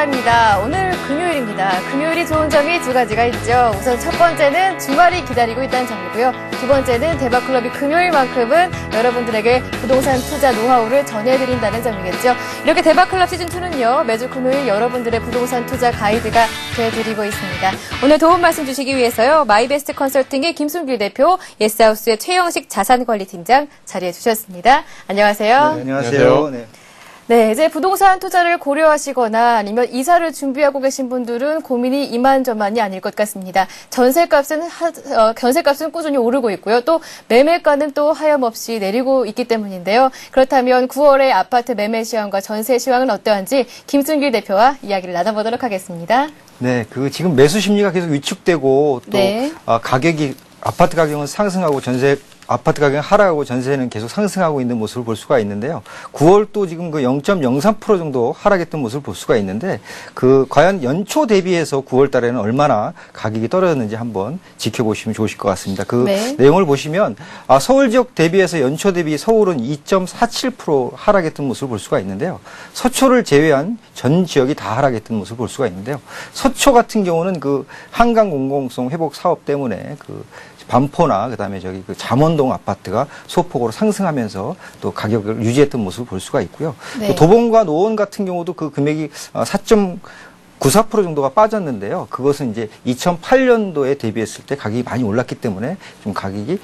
시간입니다. 오늘 금요일입니다. 금요일이 좋은 점이 두 가지가 있죠. 우선 첫 번째는 주말이 기다리고 있다는 점이고요. 두 번째는 대박클럽이 금요일만큼은 여러분들에게 부동산 투자 노하우를 전해드린다는 점이겠죠. 이렇게 대박클럽 시즌2는요. 매주 금요일 여러분들의 부동산 투자 가이드가 되어드리고 있습니다. 오늘 도움 말씀 주시기 위해서요. 마이베스트 컨설팅의 김순길 대표, 예스하우스의 최영식 자산관리팀장 자리해 주셨습니다. 안녕하세요. 네, 안녕하세요. 네. 네, 이제 부동산 투자를 고려하시거나 아니면 이사를 준비하고 계신 분들은 고민이 이만저만이 아닐 것 같습니다. 전세값은 꾸준히 오르고 있고요. 또 매매가는 또 하염없이 내리고 있기 때문인데요. 그렇다면 9월의 아파트 매매 시황과 전세 시황은 어떠한지 김순길 대표와 이야기를 나눠보도록 하겠습니다. 네, 지금 매수 심리가 계속 위축되고 또 네. 아파트 가격은 상승하고 아파트 가격은 하락하고 전세는 계속 상승하고 있는 모습을 볼 수가 있는데요. 9월 또 지금 0.03% 정도 하락했던 모습을 볼 수가 있는데 과연 연초 대비해서 9월 달에는 얼마나 가격이 떨어졌는지 한번 지켜보시면 좋으실 것 같습니다. 네. 내용을 보시면 서울 지역 대비해서 연초 대비 서울은 2.47% 하락했던 모습을 볼 수가 있는데요. 서초를 제외한 전 지역이 다 하락했던 모습을 볼 수가 있는데요. 서초 같은 경우는 한강 공공성 회복 사업 때문에 반포나 그다음에 잠원동 아파트가 소폭으로 상승하면서 또 가격을 유지했던 모습을 볼 수가 있고요. 네. 또 도봉과 노원 같은 경우도 그 금액이 4.94% 정도가 빠졌는데요. 그것은 이제 2008년도에 대비했을 때 가격이 많이 올랐기 때문에 좀 가격이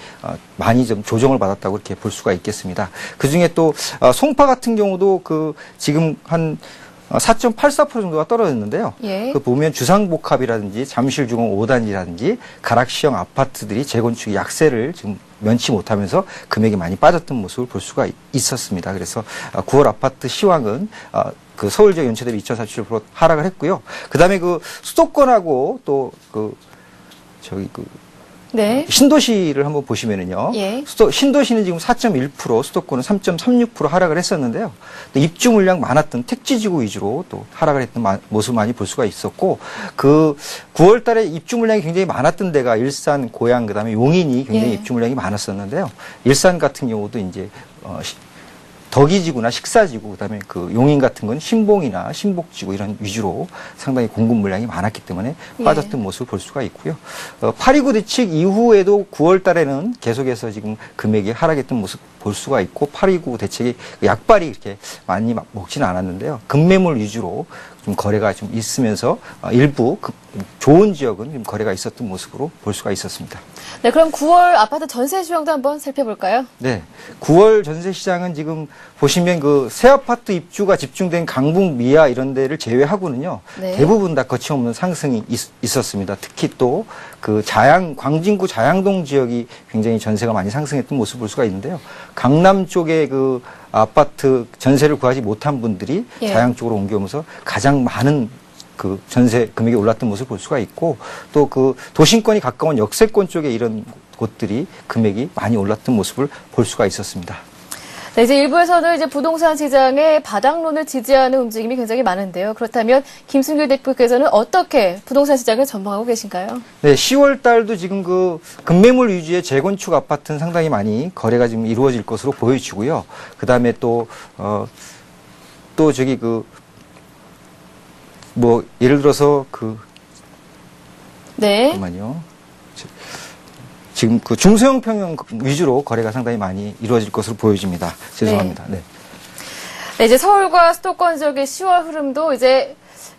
많이 좀 조정을 받았다고 이렇게 볼 수가 있겠습니다. 그 중에 또 송파 같은 경우도 지금 한 4.84% 정도가 떨어졌는데요. 예. 보면 주상복합이라든지 잠실중앙 5단지라든지 가락시형 아파트들이 재건축 약세를 지금 면치 못하면서 금액이 많이 빠졌던 모습을 볼 수가 있었습니다. 그래서 9월 아파트 시황은 서울 지역 연초 대비 2.47% 하락을 했고요. 그다음에 수도권하고 또 네. 신도시를 한번 보시면은요. 예. 신도시는 지금 4.1%, 수도권은 3.36% 하락을 했었는데요. 또 입주 물량 많았던 택지지구 위주로 또 하락을 했던 모습 많이 볼 수가 있었고, 9월 달에 입주 물량이 굉장히 많았던 데가 일산, 고양, 그다음에 용인이 굉장히 예. 입주 물량이 많았었는데요. 일산 같은 경우도 이제 덕이지구나 식사지구, 그다음에 용인 같은 건 신봉이나 신복지구 이런 위주로 상당히 공급 물량이 많았기 때문에 빠졌던 모습을 볼 수가 있고요. 829 대책 이후에도 9월 달에는 계속해서 지금 금액이 하락했던 모습 볼 수가 있고 829 대책이 약발이 이렇게 많이 먹지는 않았는데요. 급매물 위주로 좀 거래가 좀 있으면서 일부 좋은 지역은 좀 거래가 있었던 모습으로 볼 수가 있었습니다. 네, 그럼 9월 아파트 전세 시황도 한번 살펴볼까요? 네. 9월 전세 시장은 지금 보시면 새 아파트 입주가 집중된 강북, 미아 이런 데를 제외하고는요. 네. 대부분 다 거침없는 상승이 있었습니다. 특히 또 광진구 자양동 지역이 굉장히 전세가 많이 상승했던 모습을 볼 수가 있는데요. 강남 쪽에 아파트 전세를 구하지 못한 분들이 예. 자양 쪽으로 옮겨오면서 가장 많은 전세 금액이 올랐던 모습을 볼 수가 있고 또 도심권이 가까운 역세권 쪽에 이런 곳들이 금액이 많이 올랐던 모습을 볼 수가 있었습니다. 네, 이제 일부에서는 이제 부동산 시장의 바닥론을 지지하는 움직임이 굉장히 많은데요. 그렇다면 김순길 대표께서는 어떻게 부동산 시장을 전망하고 계신가요? 네, 10월 달도 지금 급매물 위주의 재건축 아파트는 상당히 많이 거래가 지금 이루어질 것으로 보여지고요. 그다음에 예를 들어서 네. 잠깐만요. 지금 중소형 평형 위주로 거래가 상당히 많이 이루어질 것으로 보여집니다. 죄송합니다. 네. 네, 이제 서울과 수도권 지역의 10월 흐름도 이제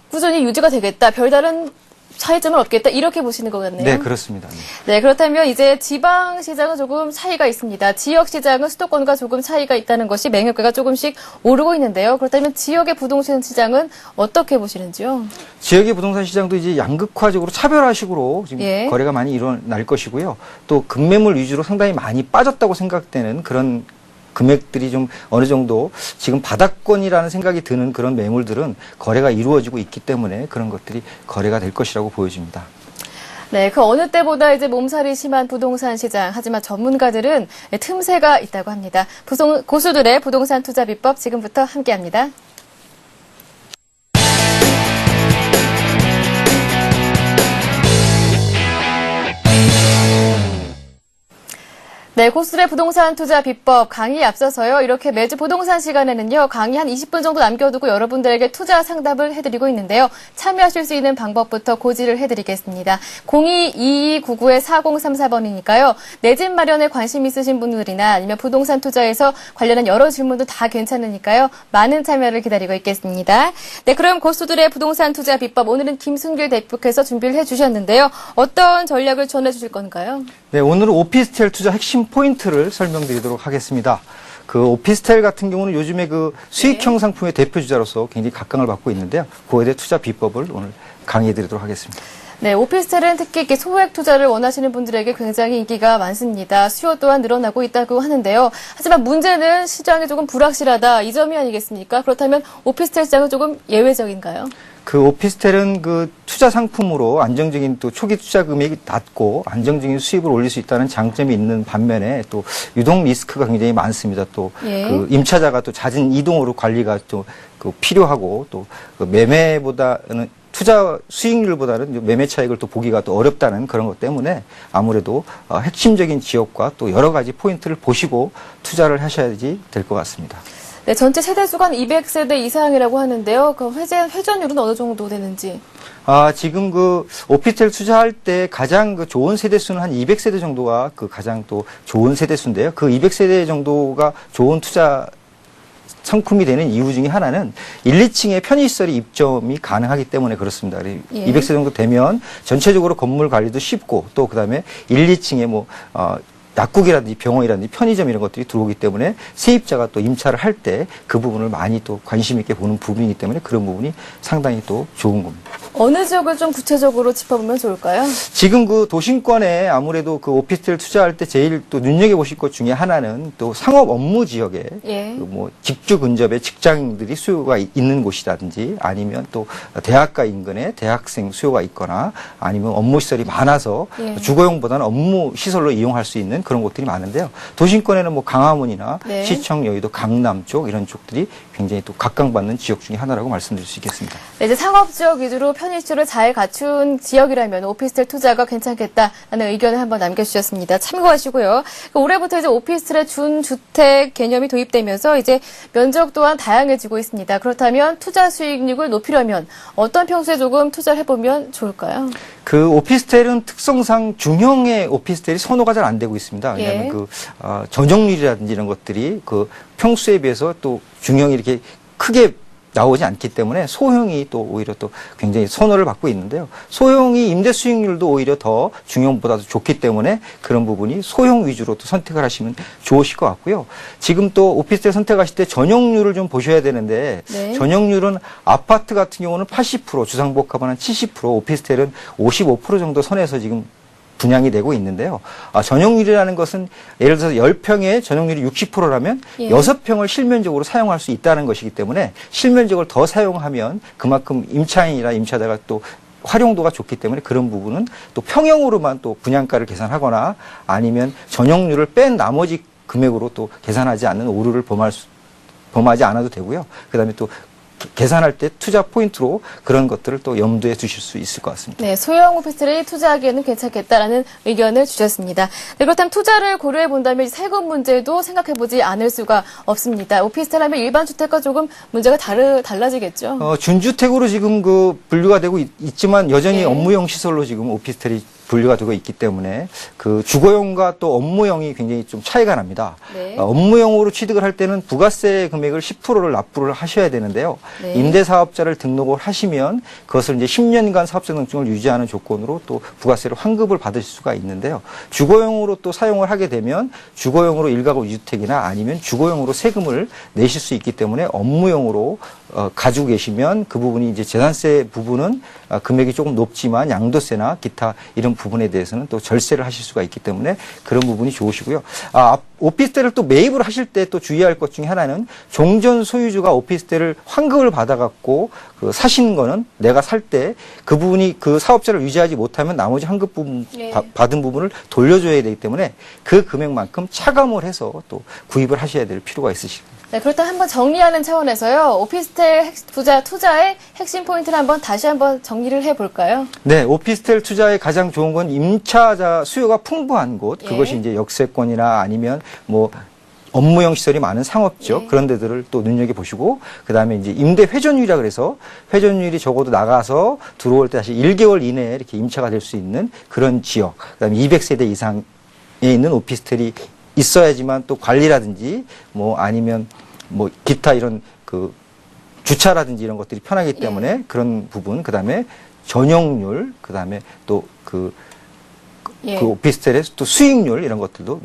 꾸준히 유지가 되겠다. 별다른 차이점은 없겠다. 이렇게 보시는 것 같네요. 네, 그렇습니다. 네, 그렇다면 이제 지방 시장은 조금 차이가 있습니다. 지역 시장은 수도권과 조금 차이가 있다는 것이 매매가가 조금씩 오르고 있는데요. 그렇다면 지역의 부동산 시장은 어떻게 보시는지요? 지역의 부동산 시장도 이제 양극화적으로 차별화식으로 지금 예. 거래가 많이 일어날 것이고요. 또 급매물 위주로 상당히 많이 빠졌다고 생각되는 그런 금액들이 좀 어느 정도 지금 바닥권이라는 생각이 드는 그런 매물들은 거래가 이루어지고 있기 때문에 그런 것들이 거래가 될 것이라고 보여집니다. 네, 그 어느 때보다 이제 몸살이 심한 부동산 시장. 하지만 전문가들은 틈새가 있다고 합니다. 고수들의 부동산 투자 비법 지금부터 함께합니다. 네, 고수들의 부동산 투자 비법 강의 앞서서요. 이렇게 매주 부동산 시간에는요. 강의 한 20분 정도 남겨두고 여러분들에게 투자 상담을 해드리고 있는데요. 참여하실 수 있는 방법부터 고지를 해드리겠습니다. 02-2299-4034번이니까요. 내 집 마련에 관심 있으신 분들이나 아니면 부동산 투자에서 관련한 여러 질문도 다 괜찮으니까요. 많은 참여를 기다리고 있겠습니다. 네, 그럼 고수들의 부동산 투자 비법 오늘은 김순길 대표께서 준비를 해주셨는데요. 어떤 전략을 전해주실 건가요? 네, 오늘은 오피스텔 투자 핵심 포인트를 설명드리도록 하겠습니다. 그 오피스텔 같은 경우는 요즘에 그 수익형 상품의 대표 주자로서 굉장히 각광을 받고 있는데요. 그거에 대해 투자 비법을 오늘 강의해드리도록 하겠습니다. 네, 오피스텔은 특히 이렇게 소액 투자를 원하시는 분들에게 굉장히 인기가 많습니다. 수요 또한 늘어나고 있다고 하는데요. 하지만 문제는 시장이 조금 불확실하다 이 점이 아니겠습니까? 그렇다면 오피스텔 시장은 조금 예외적인가요? 그 오피스텔은 그 투자 상품으로 안정적인 또 초기 투자 금액이 낮고 안정적인 수입을 올릴 수 있다는 장점이 있는 반면에 또 유동 리스크가 굉장히 많습니다. 또 그 임차자가 또 잦은 이동으로 관리가 또 그 필요하고 또 그 매매보다는 투자 수익률보다는 매매 차익을 또 보기가 또 어렵다는 그런 것 때문에 아무래도 핵심적인 지역과 또 여러 가지 포인트를 보시고 투자를 하셔야지 될 것 같습니다. 네, 전체 세대수가 200세대 이상이라고 하는데요. 그 회전율은 어느 정도 되는지? 지금 그 오피스텔 투자할 때 가장 그 좋은 세대수는 한 200세대 정도가 그 가장 또 좋은 세대수인데요. 그 200세대 정도가 좋은 투자 상품이 되는 이유 중에 하나는 1, 2층에 편의시설이 입점이 가능하기 때문에 그렇습니다. 200세 정도 되면 전체적으로 건물 관리도 쉽고 또 그다음에 1, 2층에 뭐 약국이라든지 병원이라든지 편의점 이런 것들이 들어오기 때문에 세입자가 또 임차를 할 때 그 부분을 많이 또 관심 있게 보는 부분이기 때문에 그런 부분이 상당히 또 좋은 겁니다. 어느 지역을 좀 구체적으로 짚어보면 좋을까요? 지금 그 도심권에 아무래도 그 오피스텔 투자할 때 제일 또 눈여겨보실 것 중에 하나는 또 상업 업무 지역에 그 뭐 직주 근접에 직장인들이 수요가 있는 곳이라든지 아니면 또 대학가 인근에 대학생 수요가 있거나 아니면 업무 시설이 많아서 주거용보다는 업무 시설로 이용할 수 있는 그런 곳들이 많은데요. 도심권에는 뭐 강화문이나 시청, 여의도, 강남 쪽 이런 쪽들이 굉장히 또 각광받는 지역 중에 하나라고 말씀드릴 수 있겠습니다. 네, 이제 상업 지역 위주로 편의시설을 잘 갖춘 지역이라면 오피스텔 투자가 괜찮겠다라는 의견을 한번 남겨주셨습니다. 참고하시고요. 올해부터 이제 오피스텔의 준주택 개념이 도입되면서 이제 면적 또한 다양해지고 있습니다. 그렇다면 투자 수익률을 높이려면 어떤 평수에 조금 투자를 해보면 좋을까요? 그 오피스텔은 특성상 중형의 오피스텔이 선호가 잘 안 되고 있습니다. 왜냐하면 그 전용률이라든지 이런 것들이 그 평수에 비해서 또 중형이 이렇게 크게 나오지 않기 때문에 소형이 또 오히려 또 굉장히 선호를 받고 있는데요. 소형이 임대 수익률도 오히려 더 중형보다도 좋기 때문에 그런 부분이 소형 위주로 또 선택을 하시면 좋으실 것 같고요. 지금 또 오피스텔 선택하실 때 전용률을 좀 보셔야 되는데 전용률은 아파트 같은 경우는 80%, 주상복합은 한 70%, 오피스텔은 55% 정도 선에서 지금 분양이 되고 있는데요. 전용률이라는 것은 예를 들어서 10평에 전용률이 60%라면 6평을 실면적으로 사용할 수 있다는 것이기 때문에 실면적을 더 사용하면 그만큼 임차인이나 임차자가 또 활용도가 좋기 때문에 그런 부분은 또 평형으로만 또 분양가를 계산하거나 아니면 전용률을 뺀 나머지 금액으로 또 계산하지 않는 오류를 범하지 않아도 되고요. 그다음에 또 계산할 때 투자 포인트로 그런 것들을 또 염두에 두실 수 있을 것 같습니다. 네, 소형 오피스텔이 투자하기에는 괜찮겠다라는 의견을 주셨습니다. 네, 그렇다면 투자를 고려해 본다면 세금 문제도 생각해 보지 않을 수가 없습니다. 오피스텔 하면 일반 주택과 조금 문제가 달라지겠죠? 준주택으로 지금 그 분류가 되고 있지만 여전히 업무용 시설로 지금 오피스텔이 분류가 되고 있기 때문에 그 주거용과 또 업무용이 굉장히 좀 차이가 납니다. 업무용으로 취득을 할 때는 부가세 금액을 10%를 납부를 하셔야 되는데요. 임대사업자를 등록을 하시면 그것을 이제 10년간 사업자 등록증을 유지하는 조건으로 또 부가세를 환급을 받으실 수가 있는데요. 주거용으로 또 사용을 하게 되면 주거용으로 1가구 2주택이나 아니면 주거용으로 세금을 내실 수 있기 때문에 업무용으로 가지고 계시면 그 부분이 이제 재산세 부분은 금액이 조금 높지만 양도세나 기타 이런 부분에 대해서는 또 절세를 하실 수가 있기 때문에 그런 부분이 좋으시고요. 오피스텔을 또 매입을 하실 때 또 주의할 것 중에 하나는 종전 소유주가 오피스텔을 환급을 받아갖고 그 사시는 거는 내가 살 때 그 부분이 그 사업자를 유지하지 못하면 나머지 환급 부분 받은 부분을 돌려줘야 되기 때문에 그 금액만큼 차감을 해서 또 구입을 하셔야 될 필요가 있으십니다. 네, 그렇다면 한번 정리하는 차원에서요. 오피스텔 투자의 핵심 포인트를 다시 한번 정리를 해볼까요? 네, 오피스텔 투자의 가장 좋은 건 임차자 수요가 풍부한 곳, 예. 그것이 이제 역세권이나 아니면 뭐 업무용 시설이 많은 상업지역 예. 그런 데들을 또 눈여겨보시고, 그 다음에 이제 임대 회전율이라 그래서 회전율이 적어도 나가서 들어올 때 다시 1개월 이내에 이렇게 임차가 될 수 있는 그런 지역, 그 다음에 200세대 이상에 있는 오피스텔이 있어야지만 또 관리라든지 뭐 아니면 뭐 기타 이런 그 주차라든지 이런 것들이 편하기 때문에 예. 그런 부분, 그 다음에 전용률, 그 다음에 또 예. 그 오피스텔의 또 수익률 이런 것들도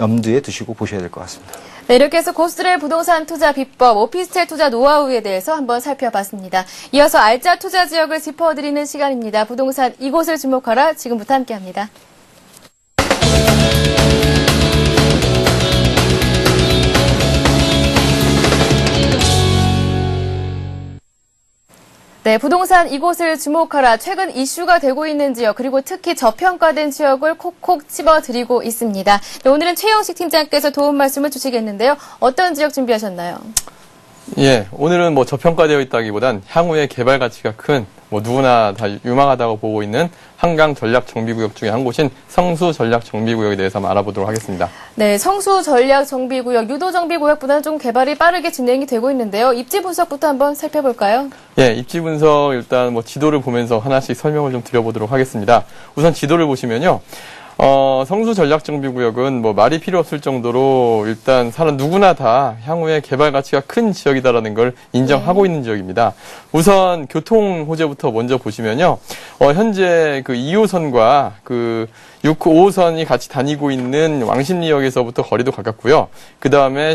염두에 두시고 보셔야 될 것 같습니다. 네, 이렇게 해서 고스트의 부동산 투자 비법, 오피스텔 투자 노하우에 대해서 한번 살펴봤습니다. 이어서 알짜 투자 지역을 짚어드리는 시간입니다. 부동산 이곳을 주목하라. 지금부터 함께합니다. 네, 부동산 이곳을 주목하라. 최근 이슈가 되고 있는 지역, 그리고 특히 저평가된 지역을 콕콕 집어드리고 있습니다. 네, 오늘은 최영식 팀장께서 도움 말씀을 주시겠는데요. 어떤 지역 준비하셨나요? 예, 오늘은 뭐 저평가되어 있다기보단 향후에 개발 가치가 큰, 뭐 누구나 다 유망하다고 보고 있는 한강 전략 정비구역 중에 한 곳인 성수 전략 정비구역에 대해서 한번 알아보도록 하겠습니다. 네, 성수 전략 정비구역, 유도 정비구역보다는 좀 개발이 빠르게 진행이 되고 있는데요. 입지 분석부터 한번 살펴볼까요? 예, 입지 분석 일단 뭐 지도를 보면서 하나씩 설명을 좀 드려보도록 하겠습니다. 우선 지도를 보시면요. 성수 전략정비구역은 뭐 말이 필요 없을 정도로 일단 사람 누구나 다 향후에 개발 가치가 큰 지역이다라는 걸 인정하고 있는 지역입니다. 우선 교통 호재부터 먼저 보시면요. 현재 그 2호선과 그 5호선이 같이 다니고 있는 왕십리역에서부터 거리도 가깝고요. 그 다음에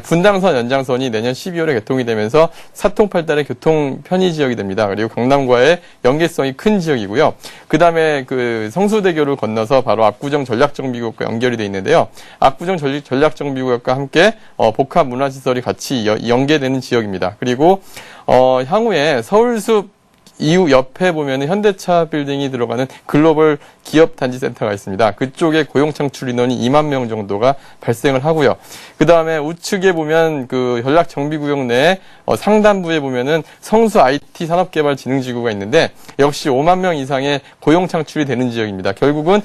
분당선 연장선이 내년 12월에 개통이 되면서 사통팔달의 교통 편의 지역이 됩니다. 그리고 강남과의 연계성이 큰 지역이고요. 그 다음에 그 성수대교를 건너서 바로 압구정 전략정비구역과 연결이 돼 있는데요. 압구정 전략정비구역과 함께 복합문화시설이 같이 연계되는 지역입니다. 그리고 향후에 서울숲 이후 옆에 보면 현대차 빌딩이 들어가는 글로벌 기업단지센터가 있습니다. 그쪽에 고용 창출 인원이 2만 명 정도가 발생을 하고요. 그 다음에 우측에 보면 그 전략 정비구역 내에 상단부에 보면은 성수 IT 산업개발진흥지구가 있는데 역시 5만 명 이상의 고용 창출이 되는 지역입니다. 결국은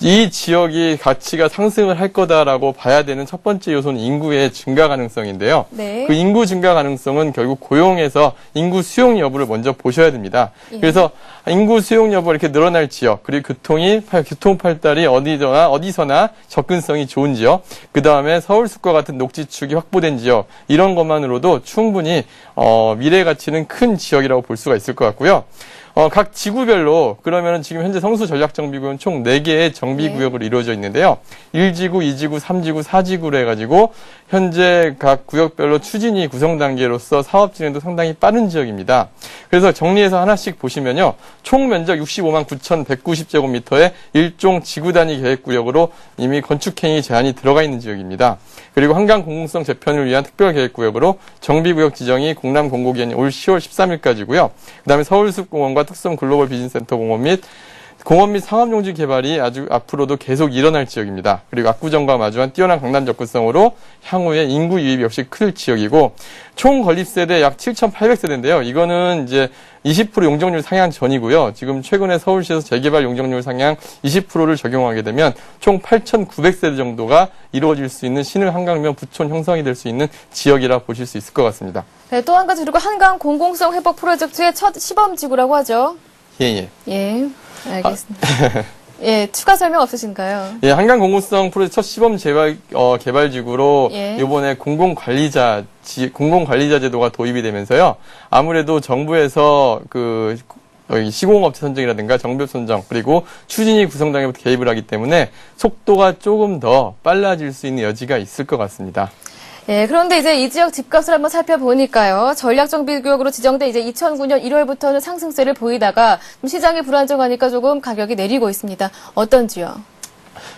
이 지역이 가치가 상승을 할 거다라고 봐야 되는 첫 번째 요소는 인구의 증가 가능성인데요. 네. 그 인구 증가 가능성은 결국 고용에서 인구 수용 여부를 먼저 보셔야 됩니다. 예. 그래서 인구 수용 여부가 이렇게 늘어날 지역, 그리고 교통팔달이 어디서나 접근성이 좋은 지역, 그 다음에 서울숲과 같은 녹지축이 확보된 지역, 이런 것만으로도 충분히 미래 가치는 큰 지역이라고 볼 수가 있을 것 같고요. 각 지구별로 그러면은 지금 현재 성수 전략정비구역은 총 4개의 정비구역으로 이루어져 있는데요. 1지구, 2지구, 3지구, 4지구로 해가지고 현재 각 구역별로 추진이 구성 단계로서 사업 진행도 상당히 빠른 지역입니다. 그래서 정리해서 하나씩 보시면요. 총 면적 65만 9,190제곱미터의 일종 지구 단위 계획구역으로 이미 건축행위 제한이 들어가 있는 지역입니다. 그리고 한강 공공성 재편을 위한 특별계획구역으로 정비구역 지정이 공남공고기한이 올 10월 13일까지고요. 그다음에 서울숲공원과 특성 글로벌 비즈니스센터 공원 및 상업용지 개발이 아주 앞으로도 계속 일어날 지역입니다. 그리고 압구정과 마주한 뛰어난 강남 접근성으로 향후에 인구 유입이 역시 클 지역이고 총 건립세대 약 7,800세대인데요. 이거는 이제 20% 용적률 상향 전이고요. 지금 최근에 서울시에서 재개발 용적률 상향 20%를 적용하게 되면 총 8,900세대 정도가 이루어질 수 있는 신흥 한강변 부촌 형성이 될 수 있는 지역이라 보실 수 있을 것 같습니다. 네, 또 한 가지 그리고 한강 공공성 회복 프로젝트의 첫 시범지구라고 하죠. 예. 예, 알겠습니다. 예, 추가 설명 없으신가요? 예, 한강 공공성 프로젝트 첫 시범 개발지구로 예. 이번에 공공관리자 제도가 도입이 되면서요. 아무래도 정부에서 시공업체 선정이라든가 정비업 선정 그리고 추진위 구성 단계부터 개입을 하기 때문에 속도가 조금 더 빨라질 수 있는 여지가 있을 것 같습니다. 예, 그런데 이제 이 지역 집값을 한번 살펴보니까요. 전략정비구역으로 지정돼 이제 2009년 1월부터는 상승세를 보이다가 좀 시장이 불안정하니까 조금 가격이 내리고 있습니다. 어떤지요?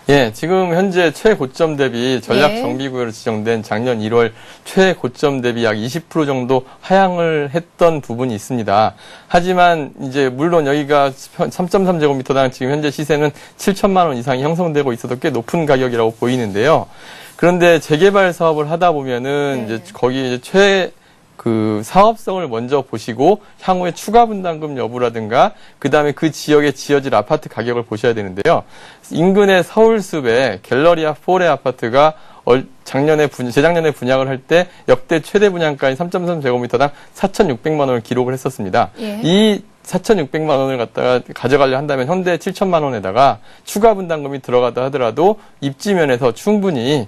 예, 지금 현재 최고점 대비 전략 정비구역으로 지정된 작년 1월 최고점 대비 약 20% 정도 하향을 했던 부분이 있습니다. 하지만 이제 물론 여기가 3.3제곱미터당 지금 현재 시세는 7천만 원 이상이 형성되고 있어도 꽤 높은 가격이라고 보이는데요. 그런데 재개발 사업을 하다 보면은 네. 이제 거기 이제 그 사업성을 먼저 보시고 향후에 추가 분담금 여부라든가 그다음에 그 지역에 지어질 아파트 가격을 보셔야 되는데요. 인근의 서울숲에 갤러리아 4의 아파트가 재작년에 분양을 할 때 역대 최대 분양가인 3.3제곱미터당 4,600만 원을 기록을 했었습니다. 예. 이 4,600만 원을 갖다가 가져가려 한다면 현대 7천만 원에다가 추가 분담금이 들어가다 하더라도 입지면에서 충분히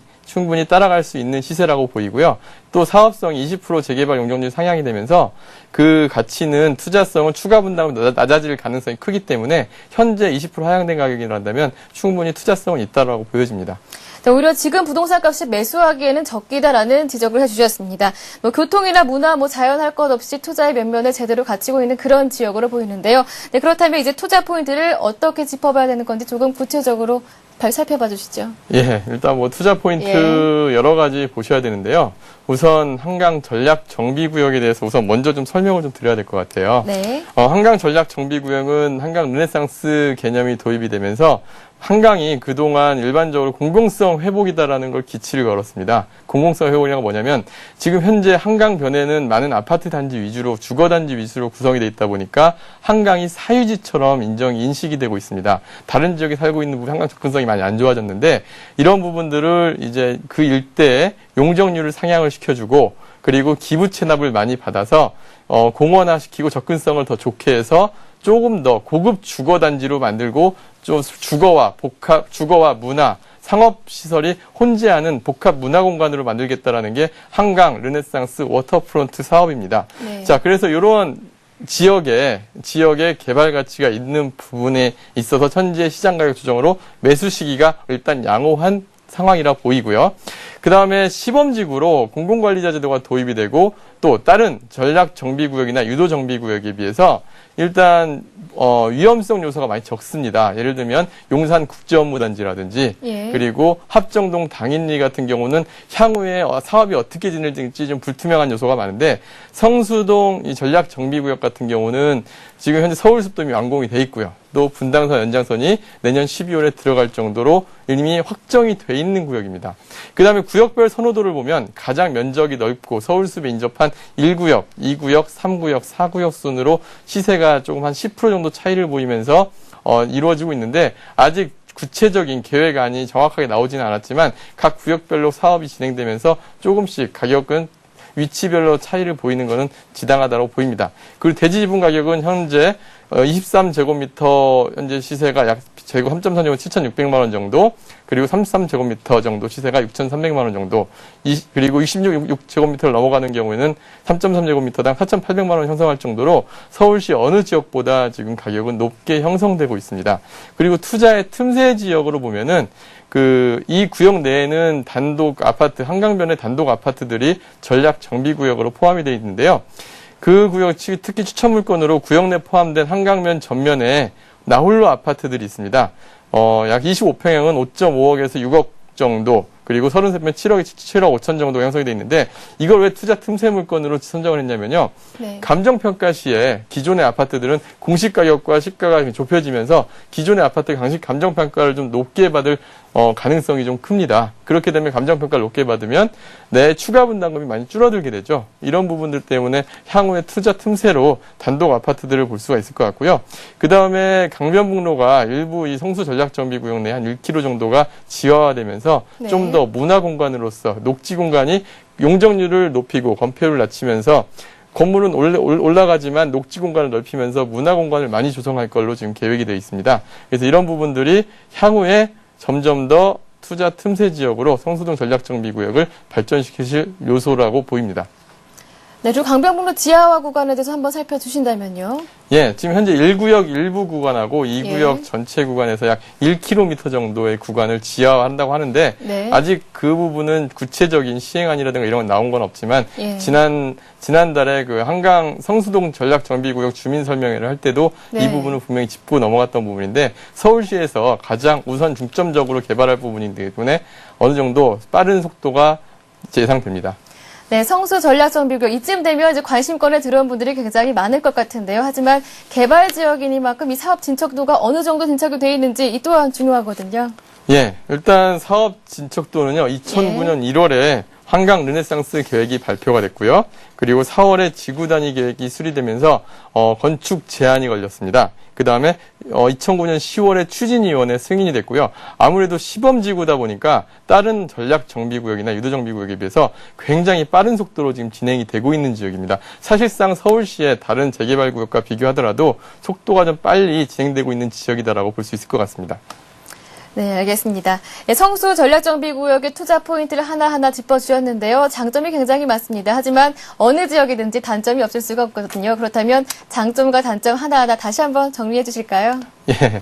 따라갈 수 있는 시세라고 보이고요. 또 사업성이 20% 재개발 용적률 상향이 되면서 그 가치는 투자성은 추가 분담은 낮아질 가능성이 크기 때문에 현재 20% 하향된 가격이란다면 충분히 투자성은 있다라고 보여집니다. 자, 오히려 지금 부동산 값이 매수하기에는 적기다라는 지적을 해주셨습니다. 뭐 교통이나 문화, 자연 할 것 없이 투자의 면면을 제대로 갖추고 있는 그런 지역으로 보이는데요. 네, 그렇다면 이제 투자 포인트를 어떻게 짚어봐야 되는 건지 조금 구체적으로 살펴봐 주시죠. 예, 일단 투자 포인트 여러 가지 보셔야 되는데요. 우선 한강 전략 정비 구역에 대해서 우선 먼저 좀 설명을 좀 드려야 될 것 같아요. 네. 한강 전략 정비 구역은 한강 르네상스 개념이 도입이 되면서 한강이 그동안 일반적으로 공공성 회복이다라는 걸 기치를 걸었습니다. 공공성 회복이란 건 뭐냐면 지금 현재 한강변에는 많은 아파트 단지 위주로 주거 단지 위주로 구성이 돼 있다 보니까 한강이 사유지처럼 인식이 되고 있습니다. 다른 지역에 살고 있는 부분 한강 접근성이 많이 안 좋아졌는데 이런 부분들을 이제 그 일대에 용적률을 상향을 시켜주고 그리고 기부 체납을 많이 받아서 공원화시키고 접근성을 더 좋게 해서 조금 더 고급 주거 단지로 만들고 좀 주거와 문화, 상업시설이 혼재하는 복합 문화 공간으로 만들겠다라는 게 한강 르네상스 워터프론트 사업입니다. 네. 자, 그래서 이런 지역에 개발 가치가 있는 부분에 있어서 현재 시장 가격 조정으로 매수 시기가 일단 양호한 상황이라 보이고요. 그 다음에 시범지구로 공공관리자 제도가 도입이 되고 또 다른 전략 정비구역이나 유도 정비구역에 비해서 일단 위험성 요소가 많이 적습니다. 예를 들면 용산 국제업무단지라든지 예. 그리고 합정동 당인리 같은 경우는 향후에 사업이 어떻게 진행될지 좀 불투명한 요소가 많은데 성수동 이 전략 정비구역 같은 경우는 지금 현재 서울숲도 이미 완공이 돼 있고요. 또 분당선 연장선이 내년 12월에 들어갈 정도로 이미 확정이 돼 있는 구역입니다. 그 다음에 구역별 선호도를 보면 가장 면적이 넓고 서울숲에 인접한 1구역, 2구역, 3구역, 4구역 순으로 시세가 조금 한 10% 정도 차이를 보이면서 이루어지고 있는데 아직 구체적인 계획안이 정확하게 나오지는 않았지만 각 구역별로 사업이 진행되면서 조금씩 가격은 위치별로 차이를 보이는 것은 지당하다고 보입니다. 그리고 대지 지분 가격은 현재 23제곱미터 현재 시세가 약 제곱 3.3제곱 7,600만 원 정도, 그리고 33제곱미터 정도 시세가 6,300만 원 정도, 그리고 26제곱미터를 넘어가는 경우에는 3.3제곱미터당 4,800만 원 형성할 정도로 서울시 어느 지역보다 지금 가격은 높게 형성되고 있습니다. 그리고 투자의 틈새 지역으로 보면은 이 구역 내에는 단독 아파트, 한강변의 단독 아파트들이 전략 정비구역으로 포함이 되어 있는데요. 그 구역 특히 추천 물건으로 구역 내 포함된 한강면 전면에 나홀로 아파트들이 있습니다. 약 25평형은 5.5억에서 6억 정도, 그리고 33평 7억 5천 정도 형성이 되어 있는데 이걸 왜 투자 틈새 물건으로 선정을 했냐면요. 네. 감정평가 시에 기존의 아파트들은 공시 가격과 시가가 좁혀지면서 기존의 아파트 감정평가를 좀 높게 받을 가능성이 좀 큽니다. 그렇게 되면 감정평가를 높게 받으면 내 추가 분담금이 많이 줄어들게 되죠. 이런 부분들 때문에 향후에 투자 틈새로 단독 아파트들을 볼 수가 있을 것 같고요. 그 다음에 강변북로가 일부 이 성수 전략정비구역 내 한 1km 정도가 지하화되면서 네. 좀 더 문화 공간으로서 녹지 공간이 용적률을 높이고 건폐율을 낮추면서 건물은 올라가지만 녹지 공간을 넓히면서 문화 공간을 많이 조성할 걸로 지금 계획이 되어 있습니다. 그래서 이런 부분들이 향후에 점점 더 투자 틈새 지역으로 성수동 전략정비구역을 발전시키실 요소라고 보입니다. 네, 그리고 강변북로 지하화 구간에 대해서 한번 살펴주신다면요. 예, 지금 현재 1구역 일부 구간하고 2구역 예. 전체 구간에서 약 1km 정도의 구간을 지하화한다고 하는데 네. 아직 그 부분은 구체적인 시행안이라든가 이런 건 나온 건 없지만 예. 지난달에 그 한강 성수동 전략정비구역 주민설명회를 할 때도 네. 이 부분을 분명히 짚고 넘어갔던 부분인데 서울시에서 가장 우선 중점적으로 개발할 부분이기 때문에 어느 정도 빠른 속도가 예상됩니다. 네, 성수 전략정비구역 이쯤 되면 이제 관심권에 들어온 분들이 굉장히 많을 것 같은데요. 하지만 개발 지역이니만큼 이 사업 진척도가 어느 정도 진척이 돼 있는지 이 또한 중요하거든요. 예, 일단 사업 진척도는요, 2009년 1월에 한강 르네상스 계획이 발표가 됐고요. 그리고 4월에 지구 단위 계획이 수리되면서 건축 제한이 걸렸습니다. 그 다음에 2009년 10월에 추진위원회 승인이 됐고요. 아무래도 시범지구다 보니까 다른 전략정비구역이나 유도정비구역에 비해서 굉장히 빠른 속도로 지금 진행이 되고 있는 지역입니다. 사실상 서울시의 다른 재개발구역과 비교하더라도 속도가 좀 빨리 진행되고 있는 지역이다라고 볼 수 있을 것 같습니다. 네, 알겠습니다. 예, 성수 전략정비구역의 투자 포인트를 하나하나 짚어주셨는데요. 장점이 굉장히 많습니다. 하지만 어느 지역이든지 단점이 없을 수가 없거든요. 그렇다면 장점과 단점 하나하나 다시 한번 정리해 주실까요? 예,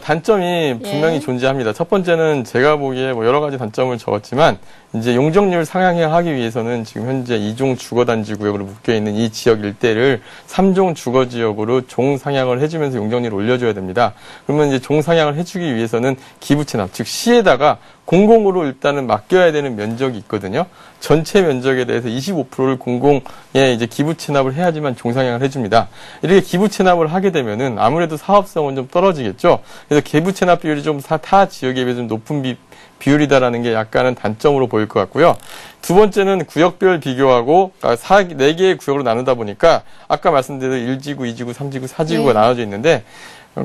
단점이 분명히 존재합니다. 첫 번째는 제가 보기에 뭐 여러 가지 단점을 적었지만, 이제 용적률 상향하기 위해서는 지금 현재 2종 주거단지 구역으로 묶여있는 이 지역 일대를 3종 주거지역으로 종상향을 해주면서 용적률을 올려줘야 됩니다. 그러면 이제 종상향을 해주기 위해서는 기부채납, 즉 시에다가 공공으로 일단은 맡겨야 되는 면적이 있거든요. 전체 면적에 대해서 25%를 공공에 이제 기부 체납을 해야지만 종상향을 해줍니다. 이렇게 기부 체납을 하게 되면은 아무래도 사업성은 좀 떨어지겠죠. 그래서 기부 체납 비율이 좀 타 지역에 비해 좀 높은 비율이다라는 게 약간은 단점으로 보일 것 같고요. 두 번째는 구역별 비교하고 4개의 구역으로 나누다 보니까 아까 말씀드린 1지구, 2지구, 3지구, 4지구가 나눠져 있는데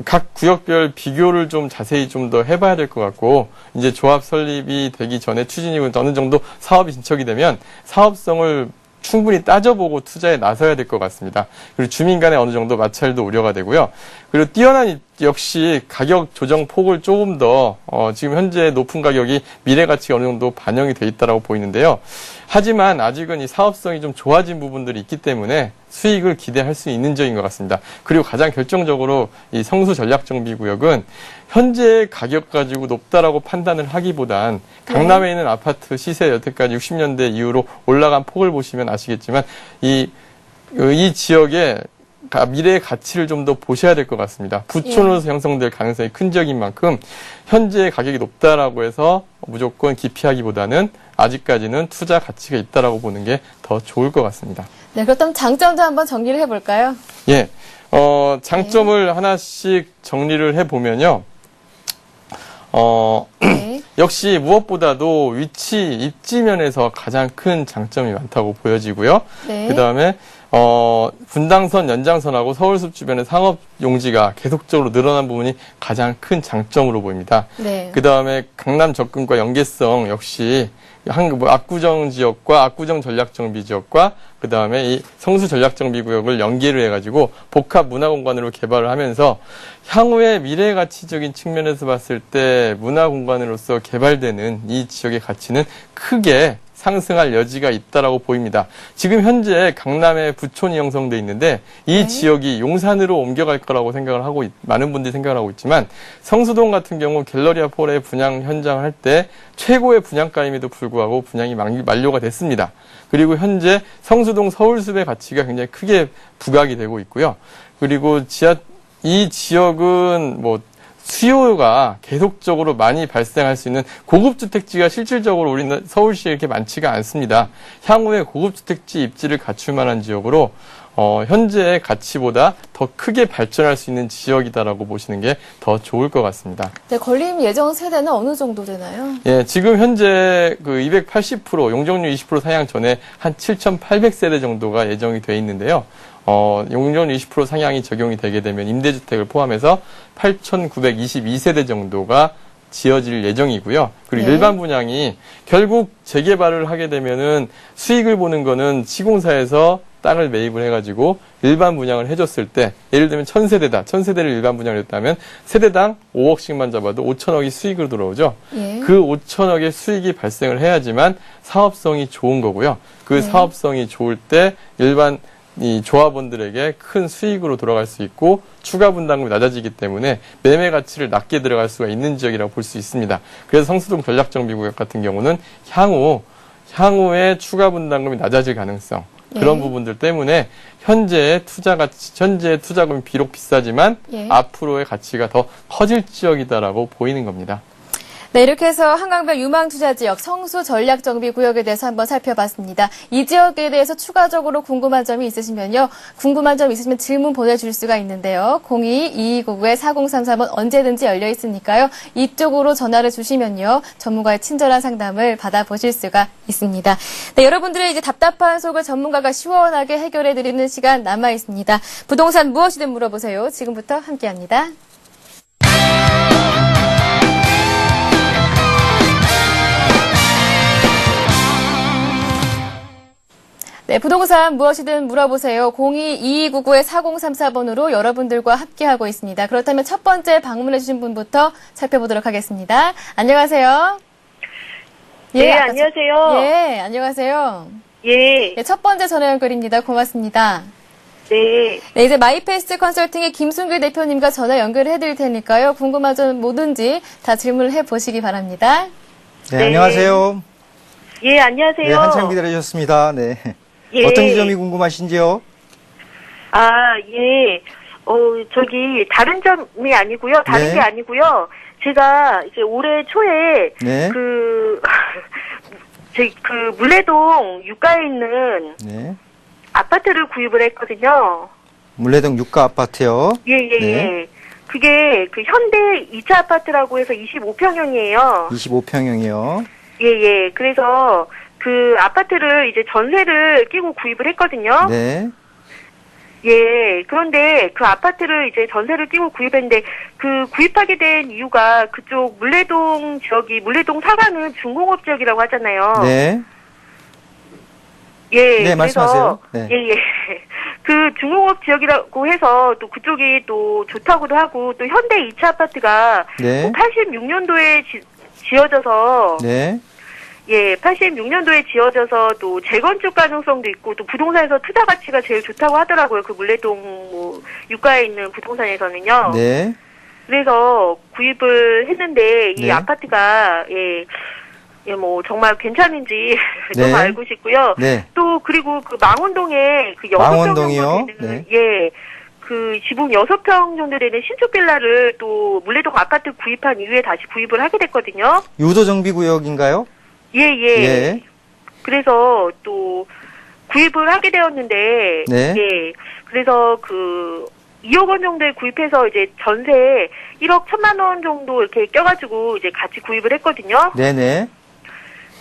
각 구역별 비교를 좀 자세히 좀 더 해봐야 될 것 같고, 이제 조합 설립이 되기 전에 추진이고 어느 정도 사업이 진척이 되면 사업성을 충분히 따져보고 투자에 나서야 될 것 같습니다. 그리고 주민 간에 어느 정도 마찰도 우려가 되고요. 그리고 뛰어난 역시 가격 조정 폭을 조금 더 지금 현재 높은 가격이 미래 가치가 어느 정도 반영이 돼 있다라고 보이는데요. 하지만 아직은 이 사업성이 좀 좋아진 부분들이 있기 때문에 수익을 기대할 수 있는 지역인 것 같습니다. 그리고 가장 결정적으로 이 성수 전략정비구역은 현재 가격 가지고 높다라고 판단을 하기보단 강남에 있는 아파트 시세 여태까지 60년대 이후로 올라간 폭을 보시면 아시겠지만 이 지역의 미래의 가치를 좀 더 보셔야 될 것 같습니다. 부촌으로 형성될 가능성이 큰 지역인 만큼 현재 가격이 높다라고 해서 무조건 기피하기보다는 아직까지는 투자 가치가 있다라고 보는 게 더 좋을 것 같습니다. 네, 그렇다면 장점도 한번 정리를 해볼까요? 예, 장점을 하나씩 정리를 해보면요. 역시 무엇보다도 위치, 입지면에서 가장 큰 장점이 많다고 보여지고요. 네. 그 다음에 분당선 연장선하고 서울숲 주변의 상업 용지가 계속적으로 늘어난 부분이 가장 큰 장점으로 보입니다. 네. 그 다음에 강남 접근과 연계성 역시 압구정 지역과 압구정 전략정비 지역과 그 다음에 이 성수 전략정비구역을 연계를 해가지고 복합 문화공간으로 개발을 하면서 향후의 미래 가치적인 측면에서 봤을 때 문화공간으로서 개발되는 이 지역의 가치는 크게 상승할 여지가 있다라고 보입니다. 지금 현재 강남에 부촌이 형성돼 있는데 이 지역이 용산으로 옮겨갈 거라고 생각을 하고 많은 분들이 생각을 하고 있지만 성수동 같은 경우 갤러리아 폴의 분양 현장을 할 때 최고의 분양가임에도 불구하고 분양이 만료가 됐습니다. 그리고 현재 성수동 서울숲의 가치가 굉장히 크게 부각이 되고 있고요. 그리고 이 지역은 뭐 수요가 계속적으로 많이 발생할 수 있는 고급주택지가 실질적으로 우리는 서울시에 이렇게 많지가 않습니다. 향후에 고급주택지 입지를 갖출 만한 지역으로 현재의 가치보다 더 크게 발전할 수 있는 지역이다라고 보시는 게 더 좋을 것 같습니다. 네, 건립 예정 세대는 어느 정도 되나요? 예, 지금 현재 그 280% 용적률 20% 상향 전에 한 7,800세대 정도가 예정이 돼 있는데요. 용적률 20% 상향이 적용이 되게 되면 임대주택을 포함해서 8,922세대 정도가 지어질 예정이고요. 그리고 네. 일반 분양이 결국 재개발을 하게 되면은 수익을 보는 거는 시공사에서 땅을 매입을 해가지고 일반 분양을 해줬을 때 예를 들면 1,000세대다. 1,000세대를 일반 분양을 했다면 세대당 5억씩만 잡아도 5천억이 수익으로 들어오죠. 예. 그 5천억의 수익이 발생을 해야지만 사업성이 좋은 거고요. 그 사업성이 좋을 때 일반 이 조합원들에게 큰 수익으로 돌아갈 수 있고 추가 분담금이 낮아지기 때문에 매매 가치를 낮게 들어갈 수가 있는 지역이라고 볼 수 있습니다. 그래서 성수동 전략정비구역 같은 경우는 향후에 추가 분담금이 낮아질 가능성 그런 부분들 때문에 현재의 투자금이 비록 비싸지만 앞으로의 가치가 더 커질 지역이다라고 보이는 겁니다. 네, 이렇게 해서 한강변 유망투자지역 성수 전략정비구역에 대해서 한번 살펴봤습니다. 이 지역에 대해서 추가적으로 궁금한 점이 있으시면요. 궁금한 점 있으시면 질문 보내줄 수가 있는데요. 02-2299-4033번 언제든지 열려 있으니까요. 이쪽으로 전화를 주시면요. 전문가의 친절한 상담을 받아보실 수가 있습니다. 네, 여러분들의 이제 답답한 속을 전문가가 시원하게 해결해드리는 시간 남아 있습니다. 부동산 무엇이든 물어보세요. 지금부터 함께합니다. 네, 부동산 무엇이든 물어보세요. 02-2299-4034번으로 여러분들과 함께하고 있습니다. 그렇다면 첫 번째 방문해주신 분부터 살펴보도록 하겠습니다. 안녕하세요. 네, 안녕하세요. 예, 안녕하세요. 예, 네, 첫 번째 전화 연결입니다. 고맙습니다. 네, 네, 이제 마이페이스 컨설팅의 김순길 대표님과 전화 연결해드릴 테니까요. 궁금한 점 뭐든지 다 질문을 해보시기 바랍니다. 네, 네. 안녕하세요. 예, 안녕하세요. 네, 한참 기다려주셨습니다. 네. 예. 어떤 지점이 궁금하신지요? 아, 예. 저기, 다른 점이 아니고요. 다른 네. 게 아니고요. 제가 이제 올해 초에, 네. 물레동 유가에 있는 네. 아파트를 구입을 했거든요. 물레동 유가 아파트요. 예, 예, 네. 예. 그게 그 현대 2차 아파트라고 해서 25평형이에요. 25평형이요. 예, 예. 그래서 그 아파트를 이제 전세를 끼고 구입을 했거든요. 네. 예. 그런데 그 아파트를 이제 전세를 끼고 구입했는데 그 구입하게 된 이유가 그쪽 물레동 지역이 물레동 사과는 중공업 지역이라고 하잖아요. 네. 예. 네, 그래서 말씀하세요. 네. 예, 예. 그 중공업 지역이라고 해서 또 그쪽이 또 좋다고도 하고 또 현대 2차 아파트가 네. 86년도에 지어져서 네. 예, 86년도에 지어져서 또 재건축 가능성도 있고 또 부동산에서 투자 가치가 제일 좋다고 하더라고요. 그 물레동 뭐 유가에 있는 부동산에서는요. 네. 그래서 구입을 했는데 이 네. 아파트가 예, 뭐 정말 괜찮은지 네. 좀 알고 싶고요. 네. 또 그리고 그 망원동에 그 6평 망원동이요? 정도 네. 되는 예. 그 지붕 6평 정도 되는 신축 빌라를 또 물레동 아파트 구입한 이후에 다시 구입을 하게 됐거든요. 유도 정비 구역인가요? 예, 예. 예. 그래서 또 구입을 하게 되었는데, 네. 예. 그래서 그 2억 원 정도에 구입해서 이제 전세 1억 1천만 원 정도 이렇게 껴가지고 이제 같이 구입을 했거든요. 네네.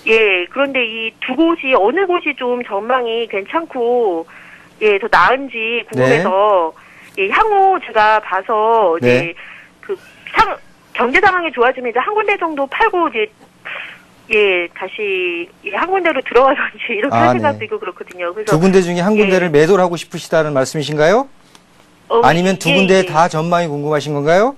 예. 그런데 이 두 곳이 어느 곳이 좀 전망이 괜찮고, 예, 더 나은지 궁금해서, 예, 향후 제가 봐서 이제 네. 경제 상황이 좋아지면 이제 한 군데 정도 팔고 이제 예, 다시 한 군데로 들어가든지 이렇게 할 생각도 네. 있고 그렇거든요. 그래서 두 군데 중에 한 군데를 예. 매도를 하고 싶으시다는 말씀이신가요? 아니면 두 예, 군데 예. 다 전망이 궁금하신 건가요?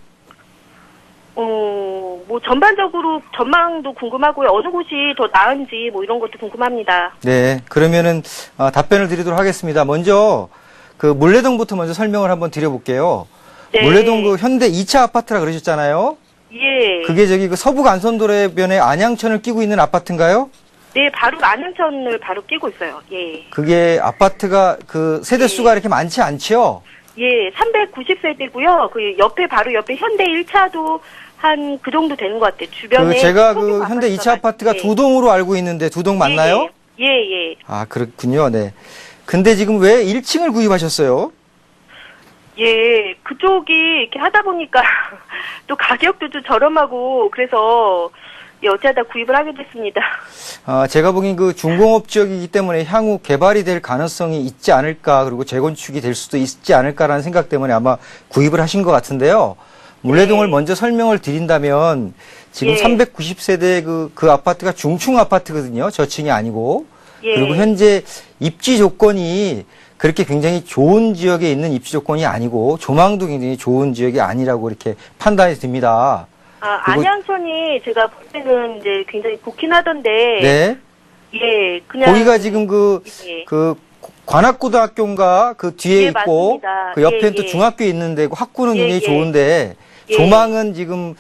뭐 전반적으로 전망도 궁금하고요. 어느 곳이 더 나은지 뭐 이런 것도 궁금합니다. 네. 그러면은 답변을 드리도록 하겠습니다. 먼저 그 물레동부터 먼저 설명을 한번 드려볼게요. 네. 물레동 그 현대 2차 아파트라 그러셨잖아요. 예. 그게 저기 그 서부 간선도로변에 안양천을 끼고 있는 아파트인가요? 네, 바로 안양천을 바로 끼고 있어요. 예. 그게 아파트가 그 세대 수가 이렇게 많지 않지요? 예, 390세대고요. 그 옆에 바로 옆에 현대 1차도 한 그 정도 되는 것 같아요. 주변에 그 제가 소규모 그 현대 2차 아파트가 아파트가 예. 두 동으로 알고 있는데 두 동 맞나요? 예, 예. 예. 아, 그렇군요. 네. 근데 지금 왜 1층을 구입하셨어요? 예, 그쪽이 이렇게 하다 보니까 또 가격도 좀 저렴하고 그래서 예, 어쩌다 구입을 하게 됐습니다. 제가 보기엔 그 중공업 지역이기 때문에 향후 개발이 될 가능성이 있지 않을까, 그리고 재건축이 될 수도 있지 않을까라는 생각 때문에 아마 구입을 하신 것 같은데요. 물레동을 예. 먼저 설명을 드린다면 지금 예. 390세대 그 아파트가 중층 아파트거든요. 저층이 아니고. 예. 그리고 현재 입지 조건이 그렇게 굉장히 좋은 지역에 있는 입지 조건이 아니고 조망도 굉장히 좋은 지역이 아니라고 이렇게 판단이 듭니다. 그리고- 안양천이 제가 볼 때는 이제 굉장히 좋긴 하던데. 네. 예, 그냥. 거기가 지금 예. 그 관악고등학교인가 그 뒤에 예, 있고 맞습니다. 그 옆에 예, 또 예. 중학교 있는데 그 학구는 예, 굉장히 예. 좋은데 예. 조망은 지금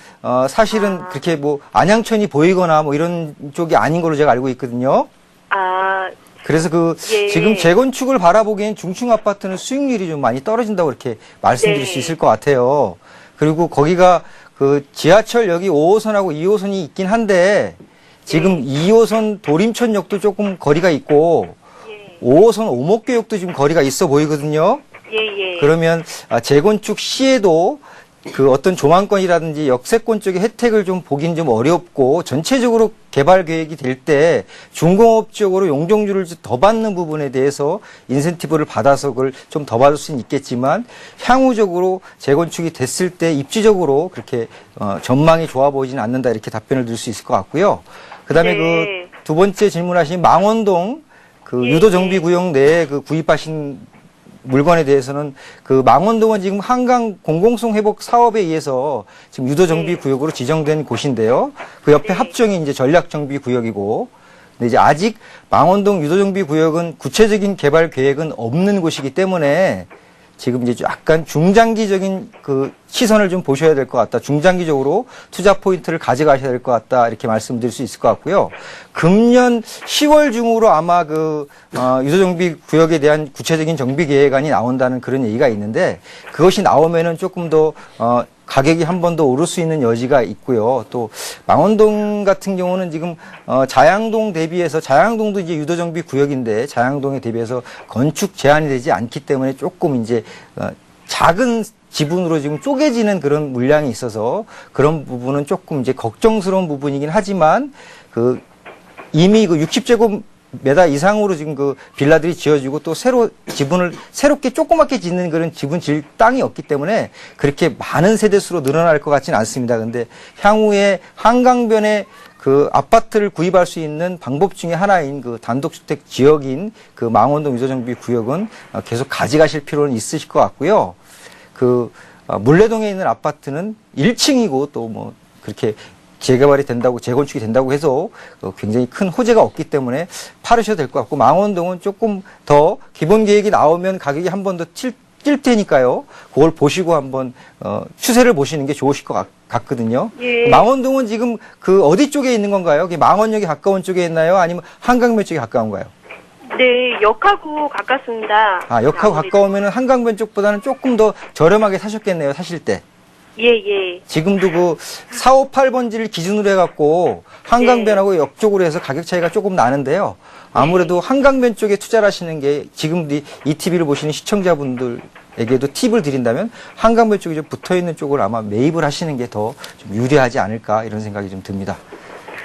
사실은 아. 그렇게 뭐 안양천이 보이거나 뭐 이런 쪽이 아닌 걸로 제가 알고 있거든요. 그래서 예. 지금 재건축을 바라보기엔 중층 아파트는 수익률이 좀 많이 떨어진다고 이렇게 말씀드릴 네. 수 있을 것 같아요. 그리고 거기가 그 지하철역이 5호선하고 2호선이 있긴 한데 지금 2호선 도림천역도 조금 거리가 있고 5호선 오목교역도 지금 거리가 있어 보이거든요. 예. 그러면 재건축 시에도 그 어떤 조망권이라든지 역세권 쪽의 혜택을 좀 보긴 좀 어렵고 전체적으로 개발 계획이 될 때 중공업 지역으로 용적률을 더 받는 부분에 대해서 인센티브를 받아서 그걸 좀 더 받을 수는 있겠지만 향후적으로 재건축이 됐을 때 입지적으로 그렇게 전망이 좋아 보이진 않는다 이렇게 답변을 드릴 수 있을 것 같고요. 그다음에 네. 그 두 번째 질문하신 망원동 그 유도정비구역 내에 그 구입하신 물건에 대해서는 그 망원동은 지금 한강 공공성 회복 사업에 의해서 지금 유도정비 구역으로 지정된 곳인데요. 그 옆에 합정이 이제 전략정비 구역이고, 근데 이제 아직 망원동 유도정비 구역은 구체적인 개발 계획은 없는 곳이기 때문에 지금 이제 약간 중장기적인 그 시선을 좀 보셔야 될 것 같다. 중장기적으로 투자 포인트를 가져가셔야 될 것 같다. 이렇게 말씀드릴 수 있을 것 같고요. 금년 10월 중으로 아마 그 유도정비 구역에 대한 구체적인 정비 계획안이 나온다는 그런 얘기가 있는데 그것이 나오면은 조금 더 가격이 한 번 더 오를 수 있는 여지가 있고요. 또 망원동 같은 경우는 지금 자양동 대비해서 자양동도 이제 유도정비 구역인데 자양동에 대비해서 건축 제한이 되지 않기 때문에 조금 이제 작은 지분으로 지금 쪼개지는 그런 물량이 있어서 그런 부분은 조금 이제 걱정스러운 부분이긴 하지만 그 이미 그 60제곱미터 이상으로 지금 그 빌라들이 지어지고 또 새로 지분을 새롭게 조그맣게 짓는 그런 지분 질 땅이 없기 때문에 그렇게 많은 세대수로 늘어날 것 같지는 않습니다. 근데 향후에 한강변에 그 아파트를 구입할 수 있는 방법 중에 하나인 그 단독주택 지역인 그 망원동 유도정비 구역은 계속 가져가실 필요는 있으실 것 같고요. 그 물레동에 있는 아파트는 1층이고 또 뭐 그렇게 재개발이 된다고 재건축이 된다고 해서 굉장히 큰 호재가 없기 때문에 팔으셔도 될 것 같고 망원동은 조금 더 기본 계획이 나오면 가격이 한 번 더 뛸 테니까요. 그걸 보시고 한번 추세를 보시는 게 좋으실 것 같거든요. 예. 망원동은 지금 그 어디 쪽에 있는 건가요? 망원역에 가까운 쪽에 있나요? 아니면 한강변 쪽에 가까운가요? 네, 역하고 가깝습니다. 역하고 아무래도. 가까우면 한강변 쪽보다는 조금 더 저렴하게 사셨겠네요, 사실 때. 예. 지금도 그 458번지를 기준으로 해갖고 한강변하고 역 쪽으로 해서 가격 차이가 조금 나는데요. 아무래도 한강변 쪽에 투자를 하시는 게 지금 이 TV를 보시는 시청자분들에게도 팁을 드린다면 한강변 쪽에 좀 붙어 있는 쪽을 아마 매입을 하시는 게 더 좀 유리하지 않을까 이런 생각이 좀 듭니다.